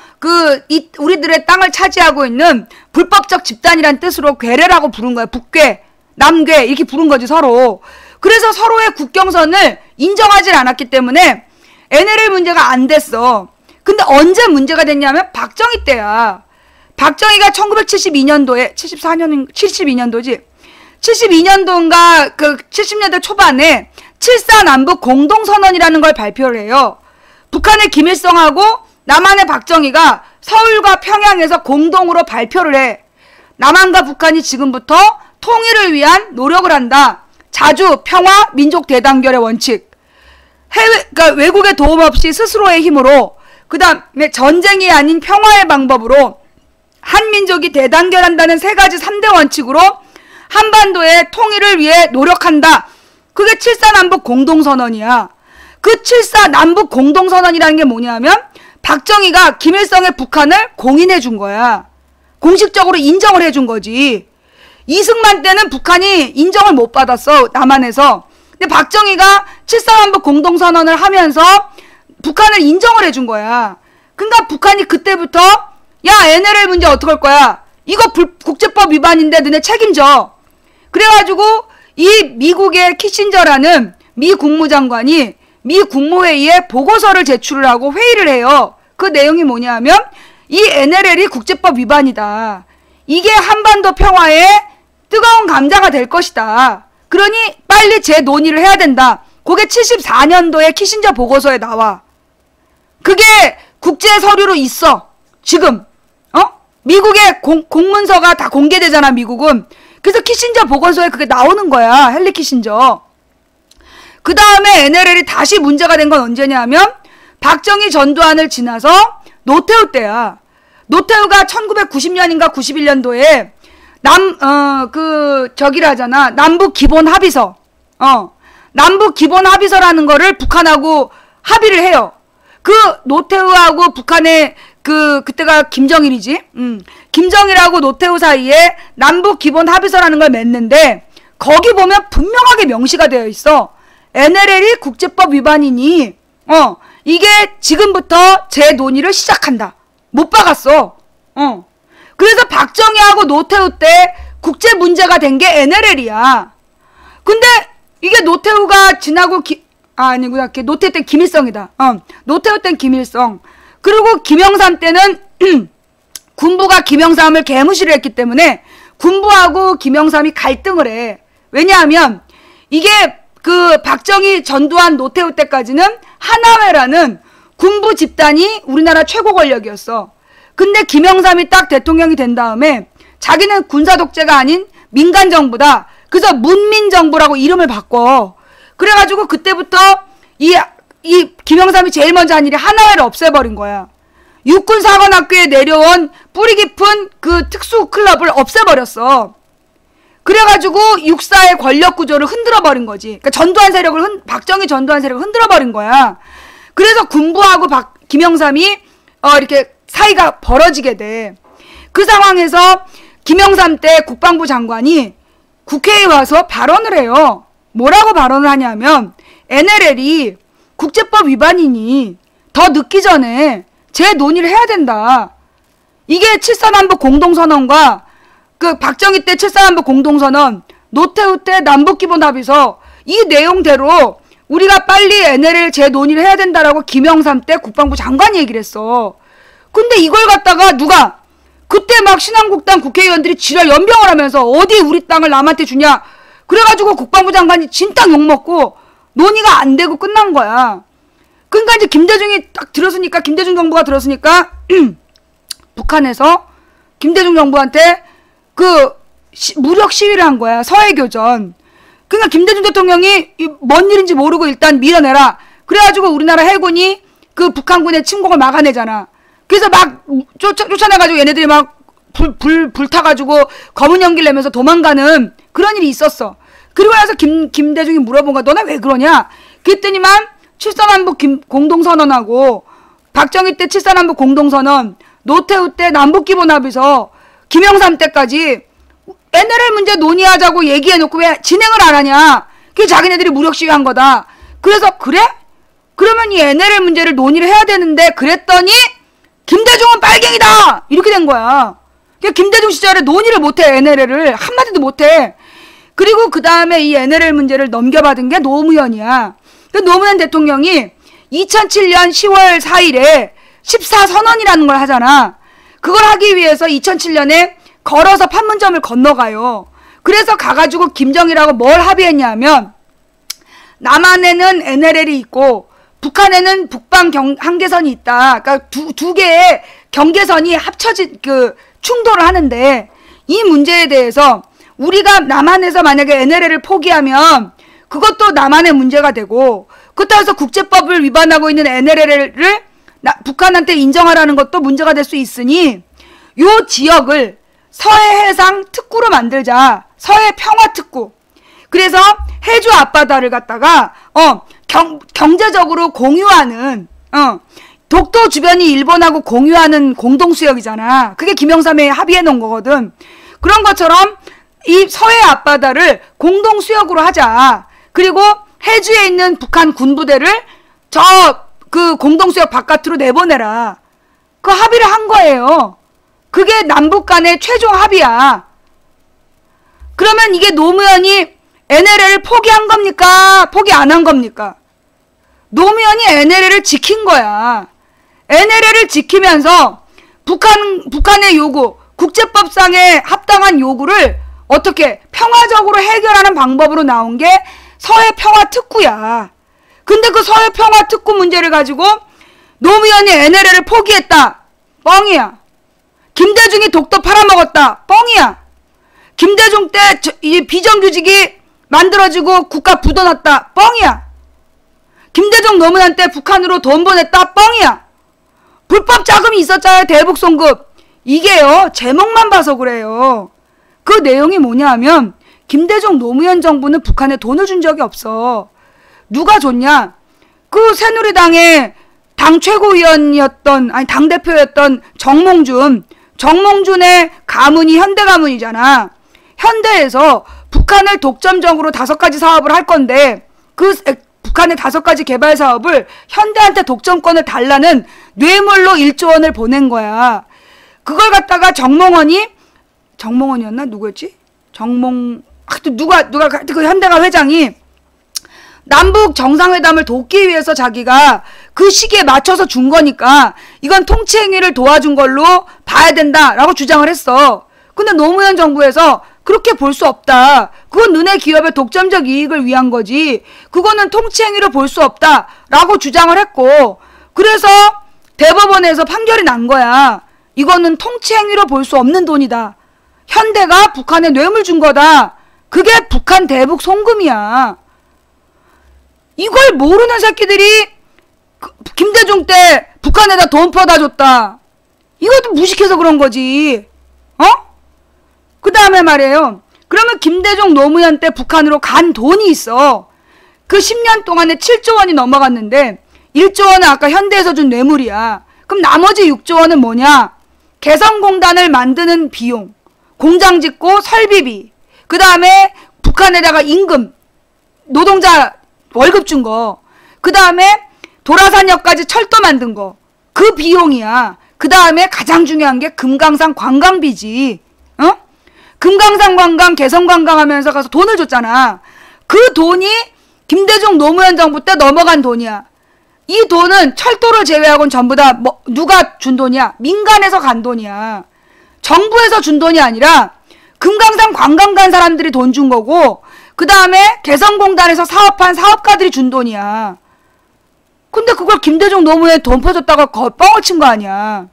Speaker 1: 우리들의 땅을 차지하고 있는 불법적 집단이란 뜻으로 괴뢰라고 부른 거야. 북괴, 남괴 이렇게 부른 거지 서로. 그래서 서로의 국경선을 인정하지 않았기 때문에 NLL 문제가 안 됐어. 근데 언제 문제가 됐냐면 박정희 때야. 박정희가 1972년도에 72년도지. 72년도인가 70년대 초반에 7.4 남북 공동선언이라는 걸 발표를 해요. 북한의 김일성하고 남한의 박정희가 서울과 평양에서 공동으로 발표를 해. 남한과 북한이 지금부터 통일을 위한 노력을 한다. 자주, 평화, 민족 대단결의 원칙. 그러니까 외국의 도움 없이 스스로의 힘으로, 그 다음에 전쟁이 아닌 평화의 방법으로 한민족이 대단결한다는 3가지 3대 원칙으로 한반도의 통일을 위해 노력한다. 그게 7.4 남북 공동선언이야. 그 7.4 남북 공동선언이라는 게 뭐냐면 박정희가 김일성의 북한을 공인해 준 거야. 공식적으로 인정을 해 준 거지. 이승만 때는 북한이 인정을 못 받았어. 남한에서. 근데 박정희가 7.4 남북 공동선언을 하면서 북한을 인정을 해 준 거야. 그러니까 북한이 그때부터 야, NLL 문제 어떡할 거야? 이거 국제법 위반인데 너네 책임져. 그래가지고 이 미국의 키신저라는 미 국무장관이 미 국무회의에 보고서를 제출을 하고 회의를 해요. 그 내용이 뭐냐 하면 이 NLL이 국제법 위반이다. 이게 한반도 평화의 뜨거운 감자가 될 것이다. 그러니 빨리 재논의를 해야 된다. 그게 74년도에 키신저 보고서에 나와. 그게 국제 서류로 있어. 지금. 미국의 공문서가 다 공개되잖아, 미국은. 그래서 키신저 보고서에 그게 나오는 거야. 헨리 키신저. 그 다음에 NLL이 다시 문제가 된 건 언제냐 하면 박정희 전두환을 지나서 노태우 때야. 노태우가 1990년인가 91년도에 저기를 하잖아. 남북 기본 합의서. 남북 기본 합의서라는 거를 북한하고 합의를 해요. 그 노태우하고 북한의 그때가 김정일이지. 김정일하고 노태우 사이에 남북 기본 합의서라는 걸 맺는데 거기 보면 분명하게 명시가 되어 있어. NLL이 국제법 위반이니 이게 지금부터 재논의를 시작한다. 못 박았어. 그래서 박정희하고 노태우 때 국제 문제가 된 게 NLL이야. 근데 이게 노태우가 지나고 아니구나. 노태우 때 김일성이다. 노태우 땐 김일성. 그리고 김영삼 때는 군부가 김영삼을 개무시를 했기 때문에 군부하고 김영삼이 갈등을 해. 왜냐하면 이게 그 박정희, 전두환, 노태우 때까지는 하나회라는 군부 집단이 우리나라 최고 권력이었어. 근데 김영삼이 딱 대통령이 된 다음에 자기는 군사 독재가 아닌 민간 정부다. 그래서 문민정부라고 이름을 바꿔. 그래가지고 그때부터 이 김영삼이 제일 먼저 한 일이 하나회를 없애버린 거야. 육군사관학교에 내려온 뿌리 깊은 그 특수 클럽을 없애버렸어. 그래가지고 육사의 권력 구조를 흔들어버린 거지. 그러니까 박정희 전두환 세력을 흔들어버린 거야. 그래서 군부하고 김영삼이 이렇게 사이가 벌어지게 돼. 그 상황에서 김영삼 때 국방부 장관이 국회에 와서 발언을 해요. 뭐라고 발언을 하냐면 NLL이 국제법 위반이니 더 늦기 전에 재논의를 해야 된다. 이게 7.3안보 공동선언과 그 박정희 때 7.3안보 공동선언, 노태우 때 남북기본합의서 이 내용대로 우리가 빨리 NLL 재논의를 해야 된다라고 김영삼 때 국방부 장관이 얘기를 했어. 근데 이걸 갖다가 누가 그때 막 신한국당 국회의원들이 지랄 연병을 하면서 어디 우리 땅을 남한테 주냐. 그래가지고 국방부 장관이 진딱 욕먹고 논의가 안 되고 끝난 거야. 그러니까 이제 김대중이 딱 들었으니까, 김대중 정부가 들었으니까 북한에서 김대중 정부한테 무력 시위를 한 거야. 서해교전. 그러니까 김대중 대통령이 뭔 일인지 모르고 일단 밀어내라. 그래가지고 우리나라 해군이 그 북한군의 침공을 막아내잖아. 그래서 막 쫓아내가지고 얘네들이 막 불 타가지고 검은 연기를 내면서 도망가는 그런 일이 있었어. 그리고 나서 김대중이 물어본 거야. 너네 왜 그러냐? 그랬더니만 7.3안보 공동선언하고 박정희 때 7.3안보 공동선언, 노태우 때 남북기본합의서, 김영삼 때까지 NLL 문제 논의하자고 얘기해놓고 왜 진행을 안 하냐? 그게 자기네들이 무력 시위한 거다. 그래서 그래? 그러면 이 NLL 문제를 논의를 해야 되는데 그랬더니 김대중은 빨갱이다! 이렇게 된 거야. 김대중 시절에 논의를 못해. NLL을 한마디도 못해. 그리고 그 다음에 이 NLL 문제를 넘겨받은 게 노무현이야. 그 노무현 대통령이 2007년 10월 4일에 14선언이라는 걸 하잖아. 그걸 하기 위해서 2007년에 걸어서 판문점을 건너가요. 그래서 가가지고 김정일하고 뭘 합의했냐면 남한에는 NLL이 있고 북한에는 북방 한계선이 있다. 그러니까 두 개의 경계선이 합쳐진 충돌을 하는데 이 문제에 대해서 우리가 남한에서 만약에 NLL을 포기하면 그것도 남한의 문제가 되고 그렇다고 해서 국제법을 위반하고 있는 NLL을 북한한테 인정하라는 것도 문제가 될 수 있으니 요 지역을 서해 해상 특구로 만들자. 서해 평화 특구. 그래서 해주 앞바다를 갖다가 경제적으로 공유하는 독도 주변이 일본하고 공유하는 공동수역이잖아. 그게 김영삼이 합의해 놓은 거거든. 그런 것처럼 이 서해 앞바다를 공동수역으로 하자. 그리고 해주에 있는 북한 군부대를 그 공동수역 바깥으로 내보내라. 그 합의를 한 거예요. 그게 남북 간의 최종 합의야. 그러면 이게 노무현이 NLL을 포기한 겁니까? 포기 안 한 겁니까? 노무현이 NLL을 지킨 거야. NLL을 지키면서 북한의 요구, 국제법상의 합당한 요구를 어떻게 평화적으로 해결하는 방법으로 나온 게 서해 평화 특구야. 근데 그 서해 평화 특구 문제를 가지고 노무현이 NLL을 포기했다. 뻥이야. 김대중이 독도 팔아먹었다. 뻥이야. 김대중 때 이 비정규직이 만들어지고 국가 부도났다. 뻥이야. 김대중 노무현 때 북한으로 돈 보냈다. 뻥이야. 불법 자금이 있었잖아요. 대북송급. 이게요. 제목만 봐서 그래요. 그 내용이 뭐냐 하면 김대중 노무현 정부는 북한에 돈을 준 적이 없어. 누가 줬냐? 그 새누리당의 당 최고위원이었던 당대표였던 정몽준의 가문이 현대 가문이잖아. 현대에서 북한을 독점적으로 5가지 사업을 할 건데 그 북한의 5가지 개발 사업을 현대한테 독점권을 달라는 뇌물로 1조 원을 보낸 거야. 그걸 갖다가 정몽원이었나? 누구였지? 누가 그 현대가 회장이 남북 정상회담을 돕기 위해서 자기가 그 시기에 맞춰서 준 거니까 이건 통치행위를 도와준 걸로 봐야 된다라고 주장을 했어. 근데 노무현 정부에서 그렇게 볼 수 없다. 그건 너네 기업의 독점적 이익을 위한 거지. 그거는 통치행위로 볼 수 없다라고 주장을 했고, 그래서 대법원에서 판결이 난 거야. 이거는 통치행위로 볼 수 없는 돈이다. 현대가 북한에 뇌물 준 거다. 그게 북한 대북 송금이야. 이걸 모르는 새끼들이 김대중 때 북한에다 돈 퍼다 줬다. 이것도 무식해서 그런 거지. 그 다음에 말이에요. 그러면 김대중 노무현 때 북한으로 간 돈이 있어. 그 10년 동안에 7조 원이 넘어갔는데 1조 원은 아까 현대에서 준 뇌물이야. 그럼 나머지 6조 원은 뭐냐? 개성공단을 만드는 비용, 공장 짓고 설비비, 그 다음에 북한에다가 임금, 노동자 월급 준 거, 그 다음에 도라산역까지 철도 만든 거, 그 비용이야. 그 다음에 가장 중요한 게 금강산 관광비지. 금강산 관광, 개성 관광 하면서 가서 돈을 줬잖아. 그 돈이 김대중 노무현 정부 때 넘어간 돈이야. 이 돈은 철도를 제외하고는 전부 다 누가 준 돈이야? 민간에서 간 돈이야. 정부에서 준 돈이 아니라 금강산 관광 간 사람들이 돈 준 거고, 그 다음에 개성공단에서 사업한 사업가들이 준 돈이야. 근데 그걸 김대중 노무현에 돈 퍼줬다고 뻥을 친 거 아니야.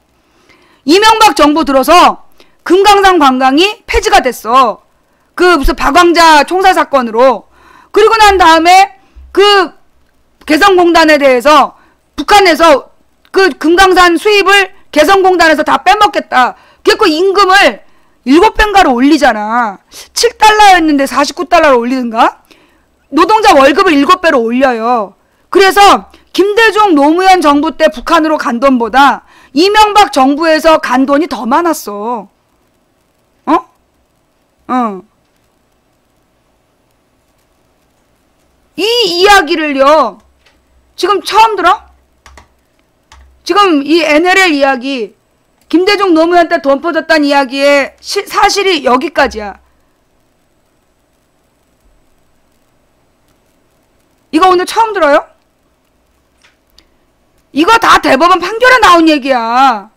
Speaker 1: 이명박 정부 들어서 금강산 관광이 폐지가 됐어. 그 무슨 박광자 총살 사건으로. 그리고 난 다음에 그 개성공단에 대해서 북한에서 그 금강산 수입을 개성공단에서 다 빼먹겠다. 그래서 임금을 7배인가로 올리잖아. 7달러였는데 49달러로 올리든가? 노동자 월급을 7배로 올려요. 그래서 김대중 노무현 정부 때 북한으로 간 돈보다 이명박 정부에서 간 돈이 더 많았어. 이 이야기를요, 지금 처음 들어? 지금 이 NLL 이야기, 김대중 노무현 때 돈 퍼줬다는 이야기의 사실이 여기까지야. 이거 오늘 처음 들어요? 이거 다 대법원 판결에 나온 얘기야.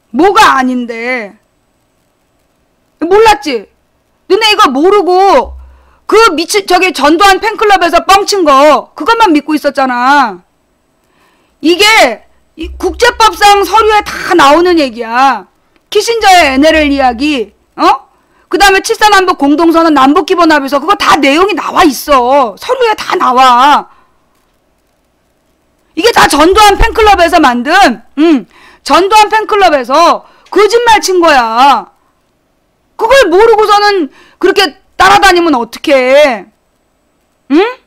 Speaker 1: 뭐가 아닌데. 몰랐지? 너네 이거 모르고 그 저기 전두환 팬클럽에서 뻥친 거 그것만 믿고 있었잖아. 이게 국제법상 서류에 다 나오는 얘기야. 키신저의 NLL 이야기, 그 다음에 7.4남북 공동선언 남북기본합의서, 그거 다 내용이 나와 있어. 서류에 다 나와. 이게 다 전두환 팬클럽에서 만든, 전두환 팬클럽에서 거짓말 친 거야. 그걸 모르고서는 그렇게 따라다니면 어떡해. 응?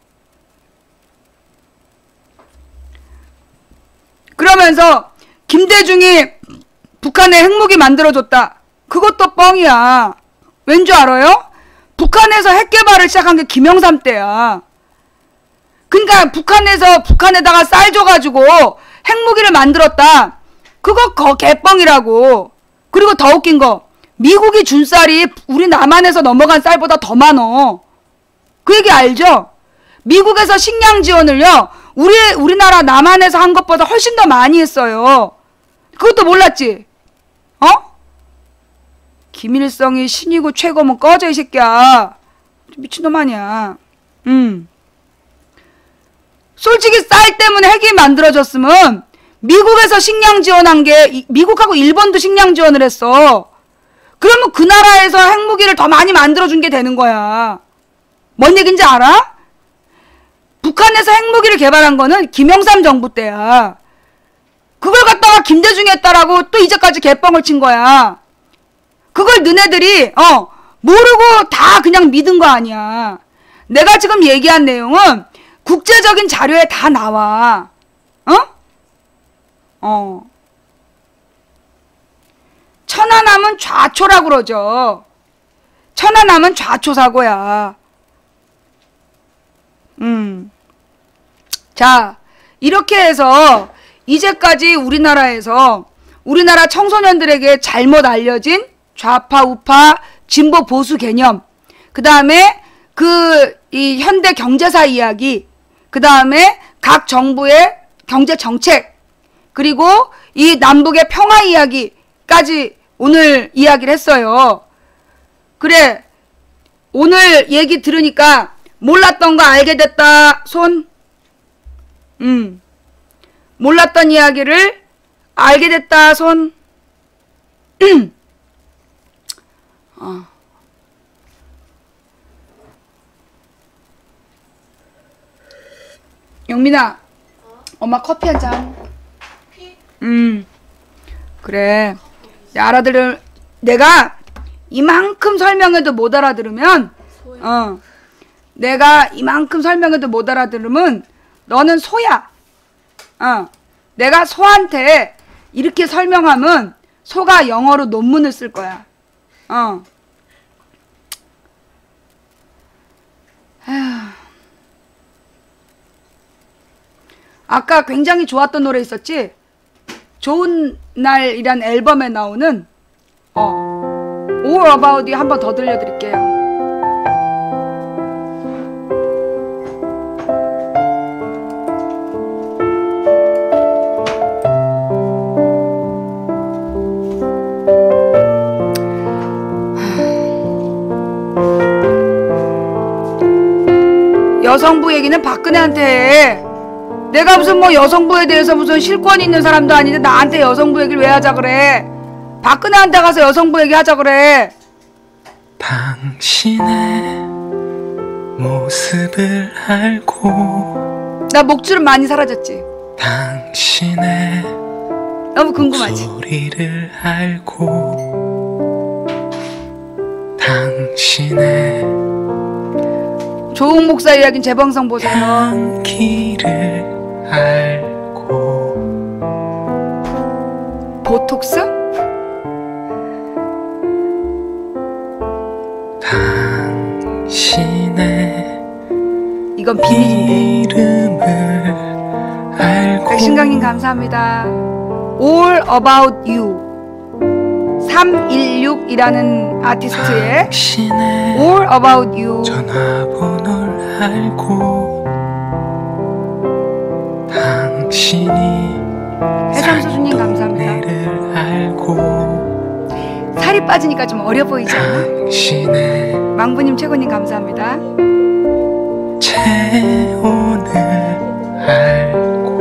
Speaker 1: 그러면서 김대중이 북한에 핵무기 만들어줬다. 그것도 뻥이야. 왠 줄 알아요? 북한에서 핵 개발을 시작한 게 김영삼 때야. 그러니까 북한에다가 쌀 줘가지고 핵무기를 만들었다. 그거 개뻥이라고. 그리고 더 웃긴 거, 미국이 준 쌀이 우리 남한에서 넘어간 쌀보다 더 많어. 그 얘기 알죠? 미국에서 식량 지원을요, 우리나라 남한에서 한 것보다 훨씬 더 많이 했어요. 그것도 몰랐지? 김일성이 신이고 최고면 꺼져, 이 새끼야. 미친놈 아니야. 솔직히 쌀 때문에 핵이 만들어졌으면 미국에서 식량 지원한 게, 미국하고 일본도 식량 지원을 했어. 그러면 그 나라에서 핵무기를 더 많이 만들어준 게 되는 거야. 뭔 얘기인지 알아? 북한에서 핵무기를 개발한 거는 김영삼 정부 때야. 그걸 갖다가 김대중이 했다라고 또 이제까지 개뻥을 친 거야. 그걸 너네들이 모르고 다 그냥 믿은 거 아니야. 내가 지금 얘기한 내용은 국제적인 자료에 다 나와. 천안함은 좌초라고 그러죠. 천안함은 좌초 사고야. 자, 이렇게 해서 이제까지 우리나라에서 우리나라 청소년들에게 잘못 알려진 좌파, 우파, 진보, 보수 개념, 그 다음에 이 현대 경제사 이야기, 그 다음에 각 정부의 경제 정책, 그리고 이 남북의 평화 이야기까지 오늘 이야기를 했어요. 그래, 오늘 얘기 들으니까 몰랐던 거 알게 됐다. 손. 몰랐던 이야기를 알게 됐다. 손. 영민아, 엄마 커피 한 잔. 그래. 내가 이만큼 설명해도 못 알아들으면, 내가 이만큼 설명해도 못 알아들으면 너는 소야. 내가 소한테 이렇게 설명하면 소가 영어로 논문을 쓸 거야. 아까 굉장히 좋았던 노래 있었지? 좋은 날이란 앨범에 나오는 All About You 한 번 더 들려드릴게요. 여성부 얘기는 박근혜한테 해. 내가 무슨 뭐 여성부에 대해서 무슨 실권 있는 사람도 아닌데 나한테 여성부 얘기를 왜 하자 그래. 박근혜한테 가서 여성부 얘기 하자 그래.
Speaker 2: 당신의 모습을 알고
Speaker 1: 나 목줄은 많이 사라졌지.
Speaker 2: 당신의
Speaker 1: 너무 궁금하지.
Speaker 2: 소리를 알고 당신의
Speaker 1: 조웅 목사 이야기는 재방송 보세요.
Speaker 2: 향기를 알고
Speaker 1: 보톡스?
Speaker 2: 당신의
Speaker 1: 이건 비밀인데.
Speaker 2: 이름을 알고
Speaker 1: 백신강님 감사합니다. All About You 316이라는 아티스트의
Speaker 2: 당신의
Speaker 1: All About You.
Speaker 2: 전화번호를 알고 당신이
Speaker 1: 해삼수수님 감사합니다.
Speaker 2: 내를 알고
Speaker 1: 살이 빠지니까 좀 어려 보이지 않아?
Speaker 2: 당신의
Speaker 1: 망부님 최고님 감사합니다.
Speaker 2: 체온을 알고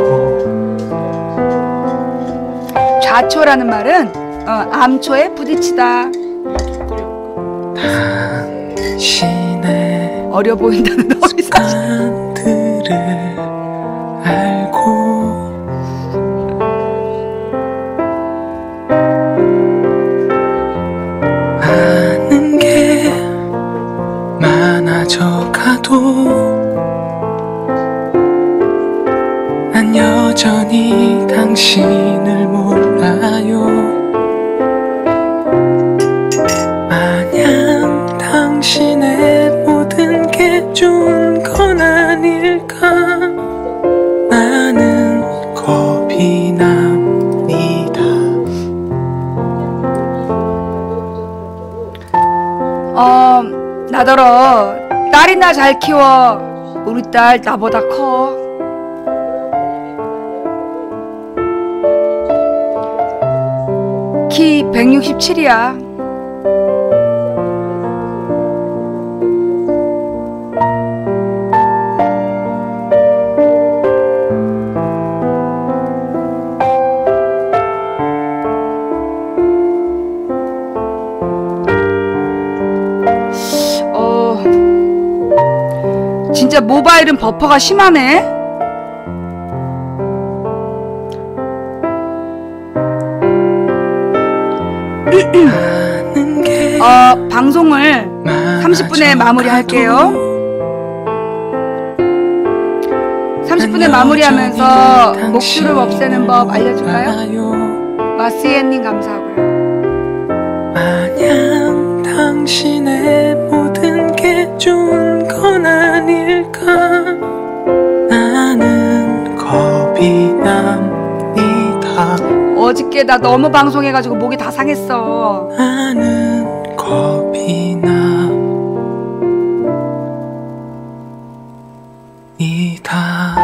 Speaker 1: 좌초라는 말은 암초에 부딪히다.
Speaker 2: 당신의
Speaker 1: 어려 보인다는 어리사실.
Speaker 2: 습관들을 알고 아는 게 많아져 가도 난 여전히 당신을 몰라요. 마냥 당신의 모든 게 좋은 건 아닐까. 나는 겁이 납니다.
Speaker 1: 나더러 딸이나 잘 키워. 우리 딸 나보다 커. 키 167이야. 진짜 모바일은 버퍼가 심하네. 방송을 30분에 마무리할게요. 30분에 마무리하면서 목줄을 없애는 법 알려줄까요? 마스예님 감사하고요.
Speaker 2: 마냥 당신의 모든 게 좋은 건 아닐까. 나는
Speaker 1: 어떡해. 나 너무 방송해가지고 목이 다 상했어.
Speaker 2: 나는 겁이 납니다.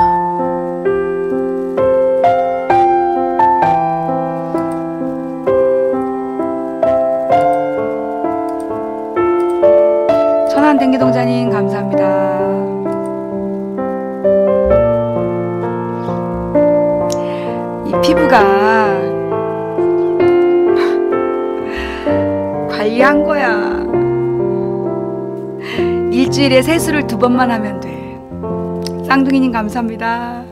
Speaker 1: 천안댕기동자님 감사합니다. 이 피부가 관리한 거야. 일주일에 세수를 2번만 하면 돼. 쌍둥이님 감사합니다.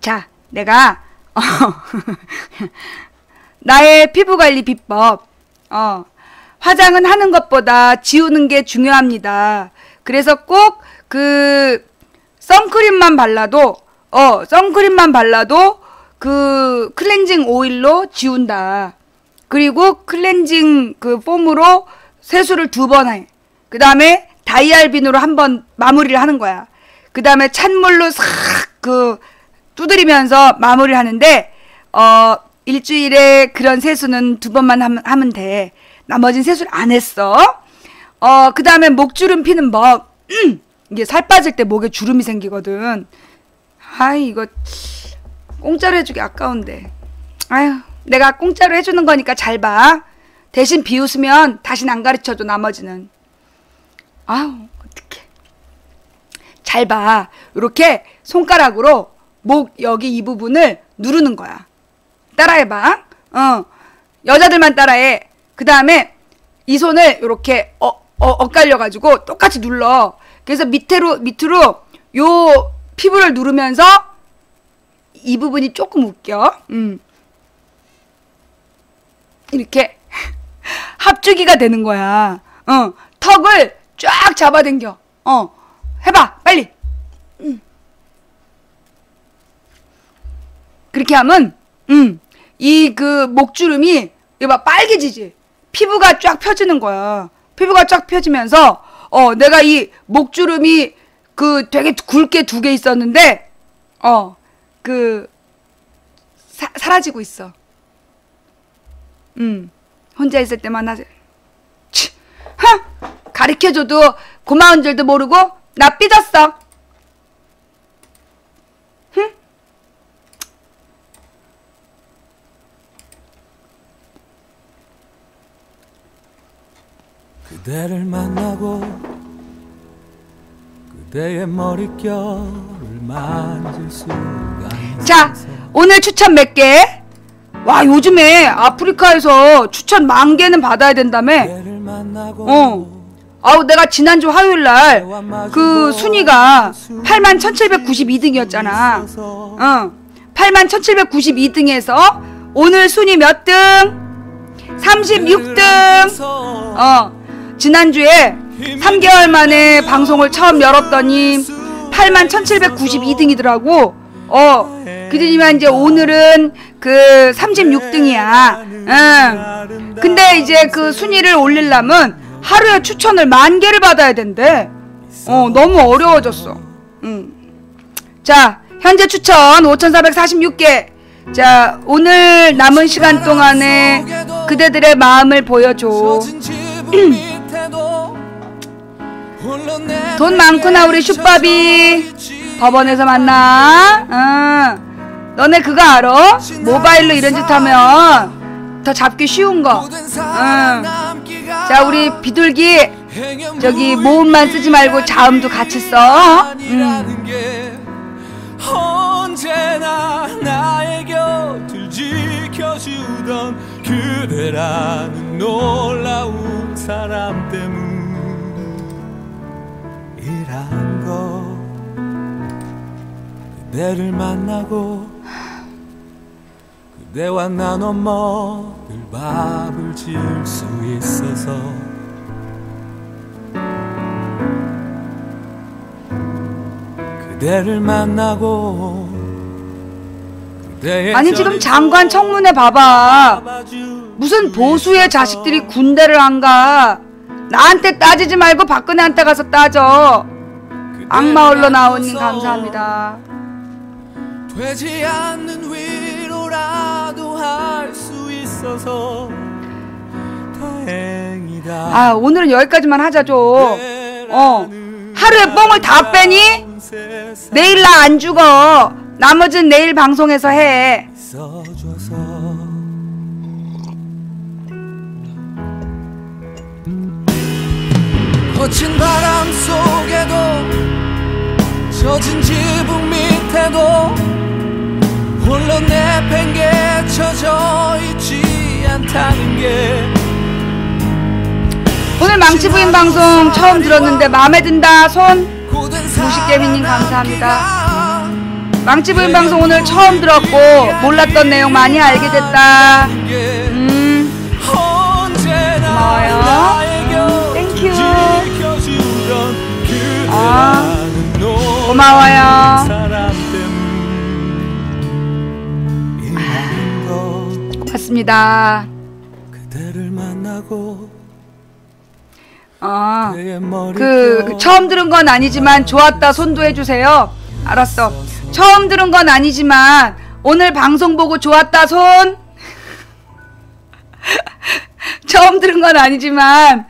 Speaker 1: 자, 내가 나의 피부관리 비법. 화장은 하는 것보다 지우는 게 중요합니다. 그래서 꼭 선크림만 발라도 그 클렌징 오일로 지운다. 그리고 클렌징 그 폼으로 세수를 2번 해. 그 다음에 다이알빈으로 1번 마무리를 하는 거야. 그 다음에 찬물로 싹 두드리면서 마무리를 하는데, 일주일에 그런 세수는 2번만 하면 돼. 나머진 세수를 안 했어. 그 다음에 목주름 피는 법. 이게 살 빠질 때 목에 주름이 생기거든. 아이, 이거 공짜로 해주기 아까운데. 아유, 내가 공짜로 해주는 거니까 잘 봐. 대신 비웃으면 다신 안 가르쳐줘, 나머지는. 아우, 어떡해. 잘 봐. 이렇게 손가락으로 목 여기 이 부분을 누르는 거야. 따라해봐. 여자들만 따라해. 그 다음에 이 손을 이렇게 엇갈려가지고 똑같이 눌러. 그래서 밑으로 요 피부를 누르면서 이 부분이 조금 웃겨. 이렇게 합주기가 되는 거야. 턱을 쫙 잡아당겨. 해봐, 빨리. 그렇게 하면 이 목주름이 이봐 빨개지지. 피부가 쫙 펴지는 거야. 피부가 쫙 펴지면서 내가 이 목주름이 되게 굵게 2개 있었는데 사라지고 있어. 혼자 있을 때만 하지. 가르쳐줘도 고마운 줄도 모르고 나 삐졌어.
Speaker 2: 그대를 만나고 그대의 머릿결을 만질 수가
Speaker 1: 자, 오늘 추천 몇 개? 와, 요즘에 아프리카에서 추천 10,000개는 받아야 된다며. 아우, 내가 지난주 화요일날 그 순위가 81,792등이었잖아. 81,792등에서 오늘 순위 몇 등? 36등. 지난주에 3개월 만에 방송을 처음 열었더니 81,792등이더라고. 그러니까 이제 오늘은 36등이야. 근데 이제 그 순위를 올리려면 하루에 추천을 10,000개를 받아야 된대. 너무 어려워졌어. 자, 현재 추천 5,446개. 자, 오늘 남은 시간 동안에 그대들의 마음을 보여줘. 돈 많구나 우리 슈밥이. 법원에서 만나. 너네 그거 알아? 모바일로 이런 짓 하면 더 잡기 쉬운 거. 자, 우리 비둘기 저기 모음만 쓰지 말고 자음도 같이 써.
Speaker 2: 언제나 나의 곁을 지켜주던 그대라는 놀라운 사람 때문이란 거. 그대를 만나고 그대와 나눠 먹을 밥을 지을 수 있어서 그대를 만나고
Speaker 1: 아니 지금 장관 청문회 봐봐. 무슨 보수의 자식들이 군대를 안 가. 나한테 따지지 말고 박근혜한테 가서 따져. 악마홀로 나오님 감사합니다.
Speaker 2: 되지 않는 위로라도 할 수 있어서 다행이다.
Speaker 1: 아, 오늘은 여기까지만 하자 좀. 하루에 뽕을 다 빼니? 내일 나 안 죽어. 나머지는 내일 방송에서 해.
Speaker 2: 거친 바람 속에도 젖은 지붕 밑에도 홀로 내팽개쳐져 있지 않다는 게
Speaker 1: 오늘 망치부인 방송 처음 들었는데 마음에 든다. 손. 무식개미님 감사합니다. 망치부인 방송 오늘 처음 들었고 몰랐던 내용 많이 알게 됐다. 고마워요. 땡큐. 고마워요. 고맙습니다.
Speaker 2: 그대를 만나고
Speaker 1: 처음 들은 건 아니지만 좋았다 손도 해주세요. 알았어. 처음 들은 건 아니지만 오늘 방송 보고 좋았다 손. 처음 들은 건 아니지만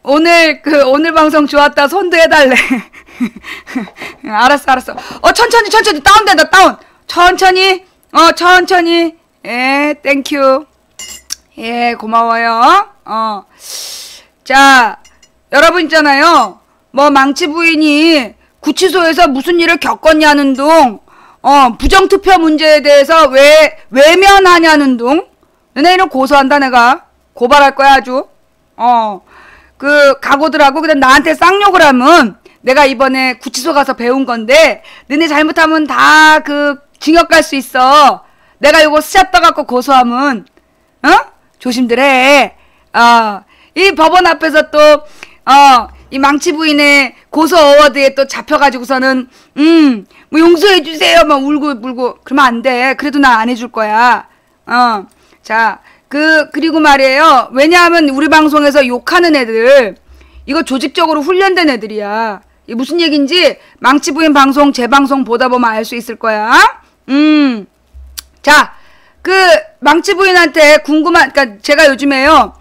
Speaker 1: 오늘 방송 좋았다 손도 해달래. 알았어. 천천히 다운된다 다운. 천천히 땡큐. 예, 고마워요. 자, 여러분 있잖아요. 뭐 망치 부인이 구치소에서 무슨 일을 겪었냐는 둥, 부정투표 문제에 대해서 왜 외면하냐는 둥. 너네는 고소한다. 내가 고발할 거야 아주. 각오들하고 그냥 나한테 쌍욕을 하면 내가 이번에 구치소 가서 배운 건데 너네 잘못하면 다 징역 갈 수 있어. 내가 이거 스샷 떠갖고 고소하면 조심들 해. 이 법원 앞에서 또 이 망치 부인의 고소 어워드에 또 잡혀가지고서는 뭐 용서해주세요 막 울고 그러면 안 돼. 그래도 나 안 해줄 거야. 자, 그리고 말이에요. 왜냐하면 우리 방송에서 욕하는 애들 이거 조직적으로 훈련된 애들이야. 이게 무슨 얘기인지 망치 부인 방송 재방송 보다 보면 알 수 있을 거야. 자, 망치 부인한테 그러니까 제가 요즘에요.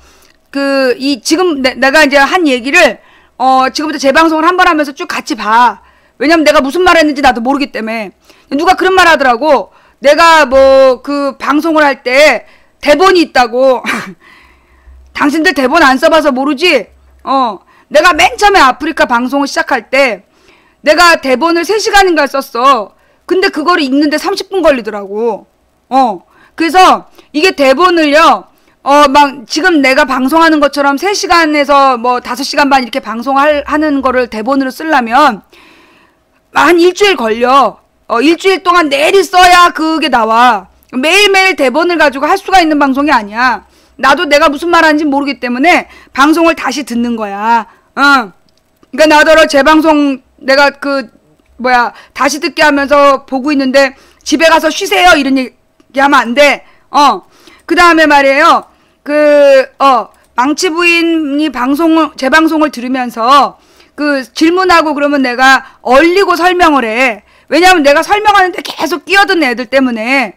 Speaker 1: 지금 내가 이제 한 얘기를 지금부터 재방송을 한 번 하면서 쭉 같이 봐. 왜냐면 내가 무슨 말 했는지 나도 모르기 때문에. 누가 그런 말 하더라고. 내가 방송을 할 때 대본이 있다고. 당신들 대본 안 써봐서 모르지? 내가 맨 처음에 아프리카 방송을 시작할 때 내가 대본을 3시간인가 썼어. 근데 그거를 읽는데 30분 걸리더라고. 그래서 이게 대본을요, 지금 내가 방송하는 것처럼 3시간에서 5시간 반 이렇게 방송하는 거를 대본으로 쓰려면 한 일주일 걸려. 일주일 동안 내리 써야 그게 나와. 매일매일 대본을 가지고 할 수가 있는 방송이 아니야. 나도 내가 무슨 말 하는지 모르기 때문에 방송을 다시 듣는 거야. 그러니까 나더러 재방송 내가 다시 듣게 하면서 보고 있는데 집에 가서 쉬세요 이런 얘기 하면 안 돼. 그 다음에 말이에요. 망치 부인이 재방송을 들으면서 질문하고 그러면 내가 얼리고 설명을 해. 왜냐면 내가 설명하는데 계속 끼어든 애들 때문에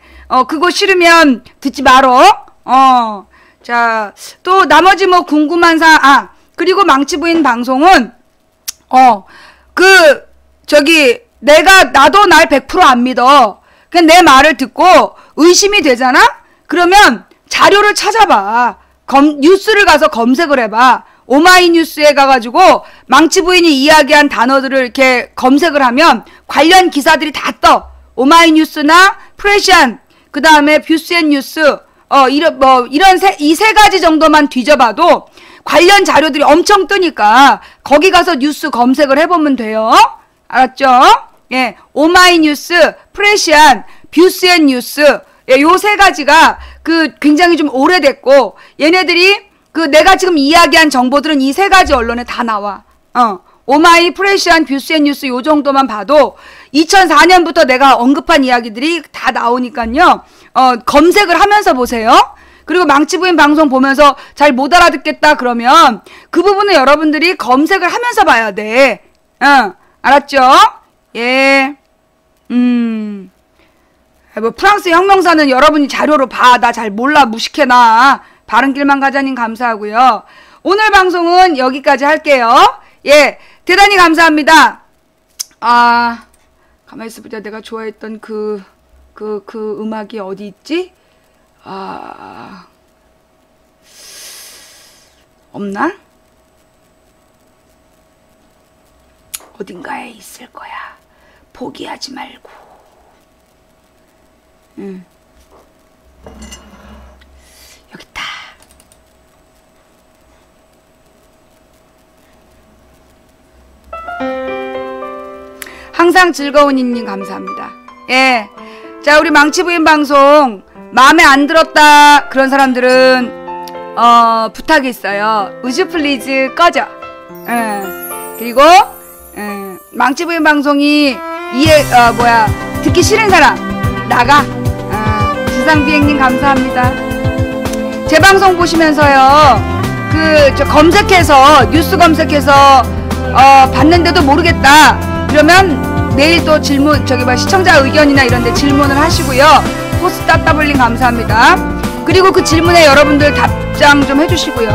Speaker 1: 그거 싫으면 듣지 말어. 자, 또 나머지 궁금한 그리고 망치 부인 방송은 나도 날 100% 안 믿어. 그냥 내 말을 듣고 의심이 되잖아? 그러면 자료를 찾아봐. 뉴스를 가서 검색을 해봐. 오마이뉴스에 가가지고 망치 부인이 이야기한 단어들을 이렇게 검색을 하면 관련 기사들이 다 떠. 오마이뉴스나 프레시안, 그 다음에 뷰스앤뉴스, 이 세 가지 정도만 뒤져봐도 관련 자료들이 엄청 뜨니까 거기 가서 뉴스 검색을 해보면 돼요. 알았죠? 예, 오마이뉴스, 프레시안, 뷰스앤뉴스, 예, 요 세 가지가 굉장히 좀 오래됐고 얘네들이 내가 지금 이야기한 정보들은 이 세 가지 언론에 다 나와. 오마이, 프레시안, 뷰스앤뉴스 요 정도만 봐도 2004년부터 내가 언급한 이야기들이 다 나오니까요. 검색을 하면서 보세요. 그리고 망치 부인 방송 보면서 잘 못 알아듣겠다 그러면 그 부분은 여러분들이 검색을 하면서 봐야 돼. 알았죠? 예. 뭐 프랑스 혁명사는 여러분이 자료로 봐. 나 잘 몰라. 무식해 나. 바른 길만 가자님 감사하고요. 오늘 방송은 여기까지 할게요. 예. 대단히 감사합니다. 가만히 있어보자. 내가 좋아했던 그 음악이 어디 있지? 없나? 어딘가에 있을 거야. 포기하지 말고. 여기 있다. 항상 즐거운 이님 감사합니다. 예. 자, 우리 망치부인 방송 마음에 안 들었다 그런 사람들은 부탁이 있어요. 우즈 플리즈 꺼져. 그리고 망치부인 방송이 듣기 싫은 사람 나가. 지상비행님 감사합니다. 제 방송 보시면서요, 검색해서 뉴스 검색해서 봤는데도 모르겠다 그러면 내일 또 질문 시청자 의견이나 이런데 질문을 하시고요. 포스 따따블링 감사합니다. 그리고 그 질문에 여러분들 답장 좀 해주시고요.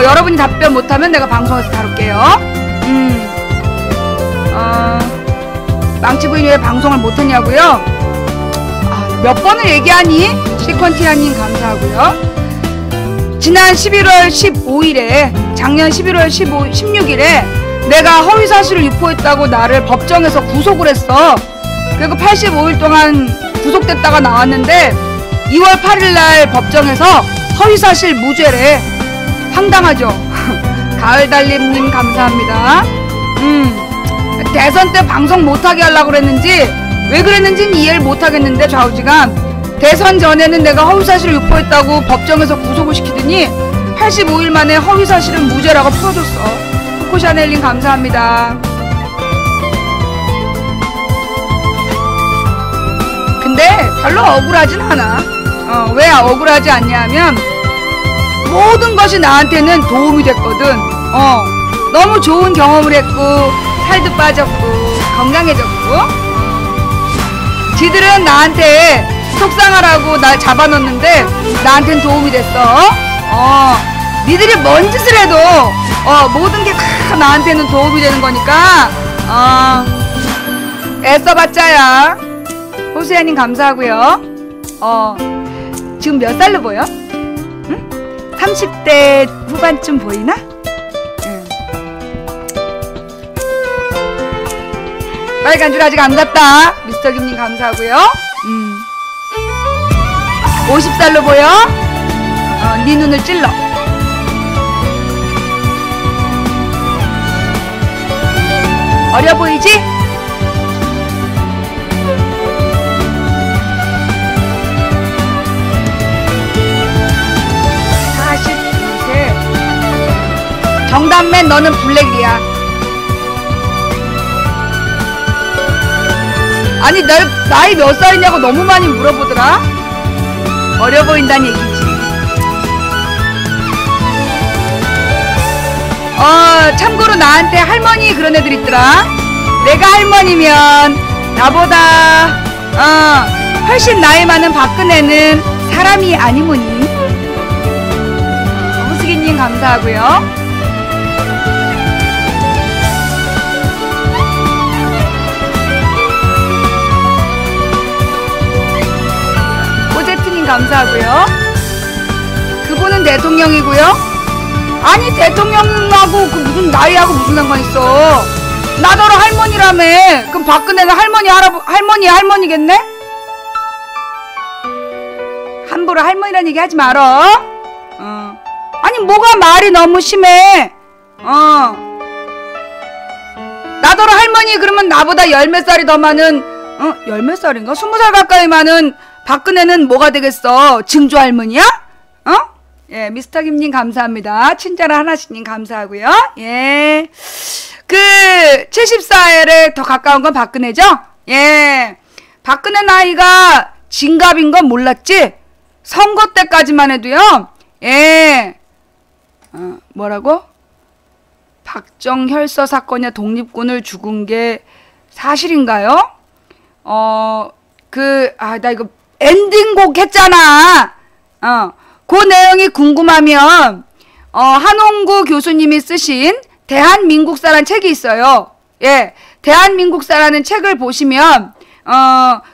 Speaker 1: 여러분이 답변 못하면 내가 방송에서 다룰게요. 망치부인이 왜 방송을 못했냐고요? 몇 번을 얘기하니? 시퀀티아님 감사하고요. 지난 11월 15일에 작년 11월 16일에 내가 허위사실을 유포했다고 나를 법정에서 구속을 했어. 그리고 85일 동안 구속됐다가 나왔는데 2월 8일날 법정에서 허위사실 무죄래. 황당하죠? 가을달님님 감사합니다. 대선 때 방송 못하게 하려고 그랬는지 왜 그랬는지는 이해를 못하겠는데 좌우지간 대선 전에는 내가 허위사실을 유포했다고 법정에서 구속을 시키더니 85일 만에 허위사실은 무죄라고 풀어줬어. 코코샤넬님 감사합니다. 근데 별로 억울하진 않아. 왜 억울하지 않냐면 모든 것이 나한테는 도움이 됐거든. 너무 좋은 경험을 했고 살도 빠졌고 건강해졌고. 지들은 나한테 속상하라고 날 잡아넣는데 나한텐 도움이 됐어. 니들이 뭔 짓을 해도 모든 게 다 나한테는 도움이 되는 거니까 애써봤자야. 호수야님 감사하고요. 지금 몇 살로 보여? 응? 30대 후반쯤 보이나? 응. 빨간 줄 아직 안 갔다. 미스터 김님 감사하고요. 50살로 보여? 네 눈을 찔러. 어려 보이지? 정답맨 너는 블랙이야. 아니 나이 몇 살이냐고 너무 많이 물어보더라. 어려 보인다는 얘기지. 참고로 나한테 할머니 그런 애들 있더라. 내가 할머니면 나보다 훨씬 나이 많은 박근혜는 사람이 아니무니. 호수기님 감사하고요. 감사하고요. 그분은 대통령이고요. 아니 대통령하고 그 무슨 나이하고 무슨 상관 있어. 나더러 할머니라며. 그럼 박근혜는 할머니겠네? 함부로 할머니란 얘기 하지 말어. 아니 뭐가 말이 너무 심해. 나더러 할머니 그러면 나보다 열 몇 살이 더 많은 열 몇 살인가? 20살 가까이 많은 박근혜는 뭐가 되겠어? 증조 할머니야? 예, 미스터 김님 감사합니다. 친절한 하나씩님 감사하고요. 예. 74에 더 가까운 건 박근혜죠? 예. 박근혜 나이가 진갑인 건 몰랐지? 선거 때까지만 해도요. 예. 뭐라고? 박정혈서 사건이야 독립군을 죽은 게 사실인가요? 나 이거 엔딩곡 했잖아. 그 내용이 궁금하면, 한홍구 교수님이 쓰신 대한민국사라는 책이 있어요. 예, 대한민국사라는 책을 보시면,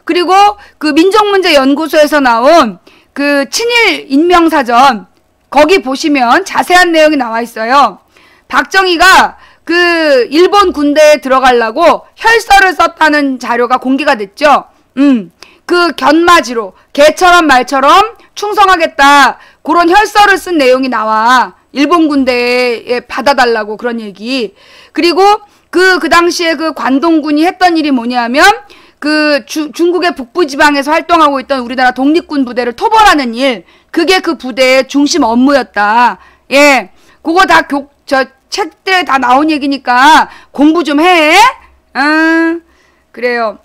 Speaker 1: 그리고 그 민족문제연구소에서 나온 그 친일 인명사전, 거기 보시면 자세한 내용이 나와 있어요. 박정희가 그 일본 군대에 들어가려고 혈서를 썼다는 자료가 공개가 됐죠. 그 견마지로 개처럼 말처럼 충성하겠다, 그런 혈서를 쓴 내용이 나와. 일본 군대에 받아달라고 그런 얘기. 그리고 그 당시에 그 관동군이 했던 일이 뭐냐면 그 중국의 북부지방에서 활동하고 있던 우리나라 독립군 부대를 토벌하는 일, 그게 그 부대의 중심 업무였다. 예, 그거 다 책들에 다 나온 얘기니까 공부 좀 해. 그래요.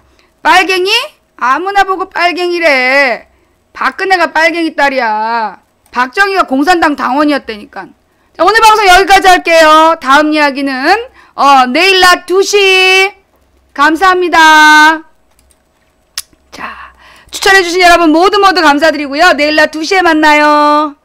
Speaker 1: 빨갱이? 아무나 보고 빨갱이래. 박근혜가 빨갱이 딸이야. 박정희가 공산당 당원이었다니까. 자, 오늘 방송 여기까지 할게요. 다음 이야기는 내일 낮 2시. 감사합니다. 자, 추천해주신 여러분 모두 감사드리고요. 내일 낮 2시에 만나요.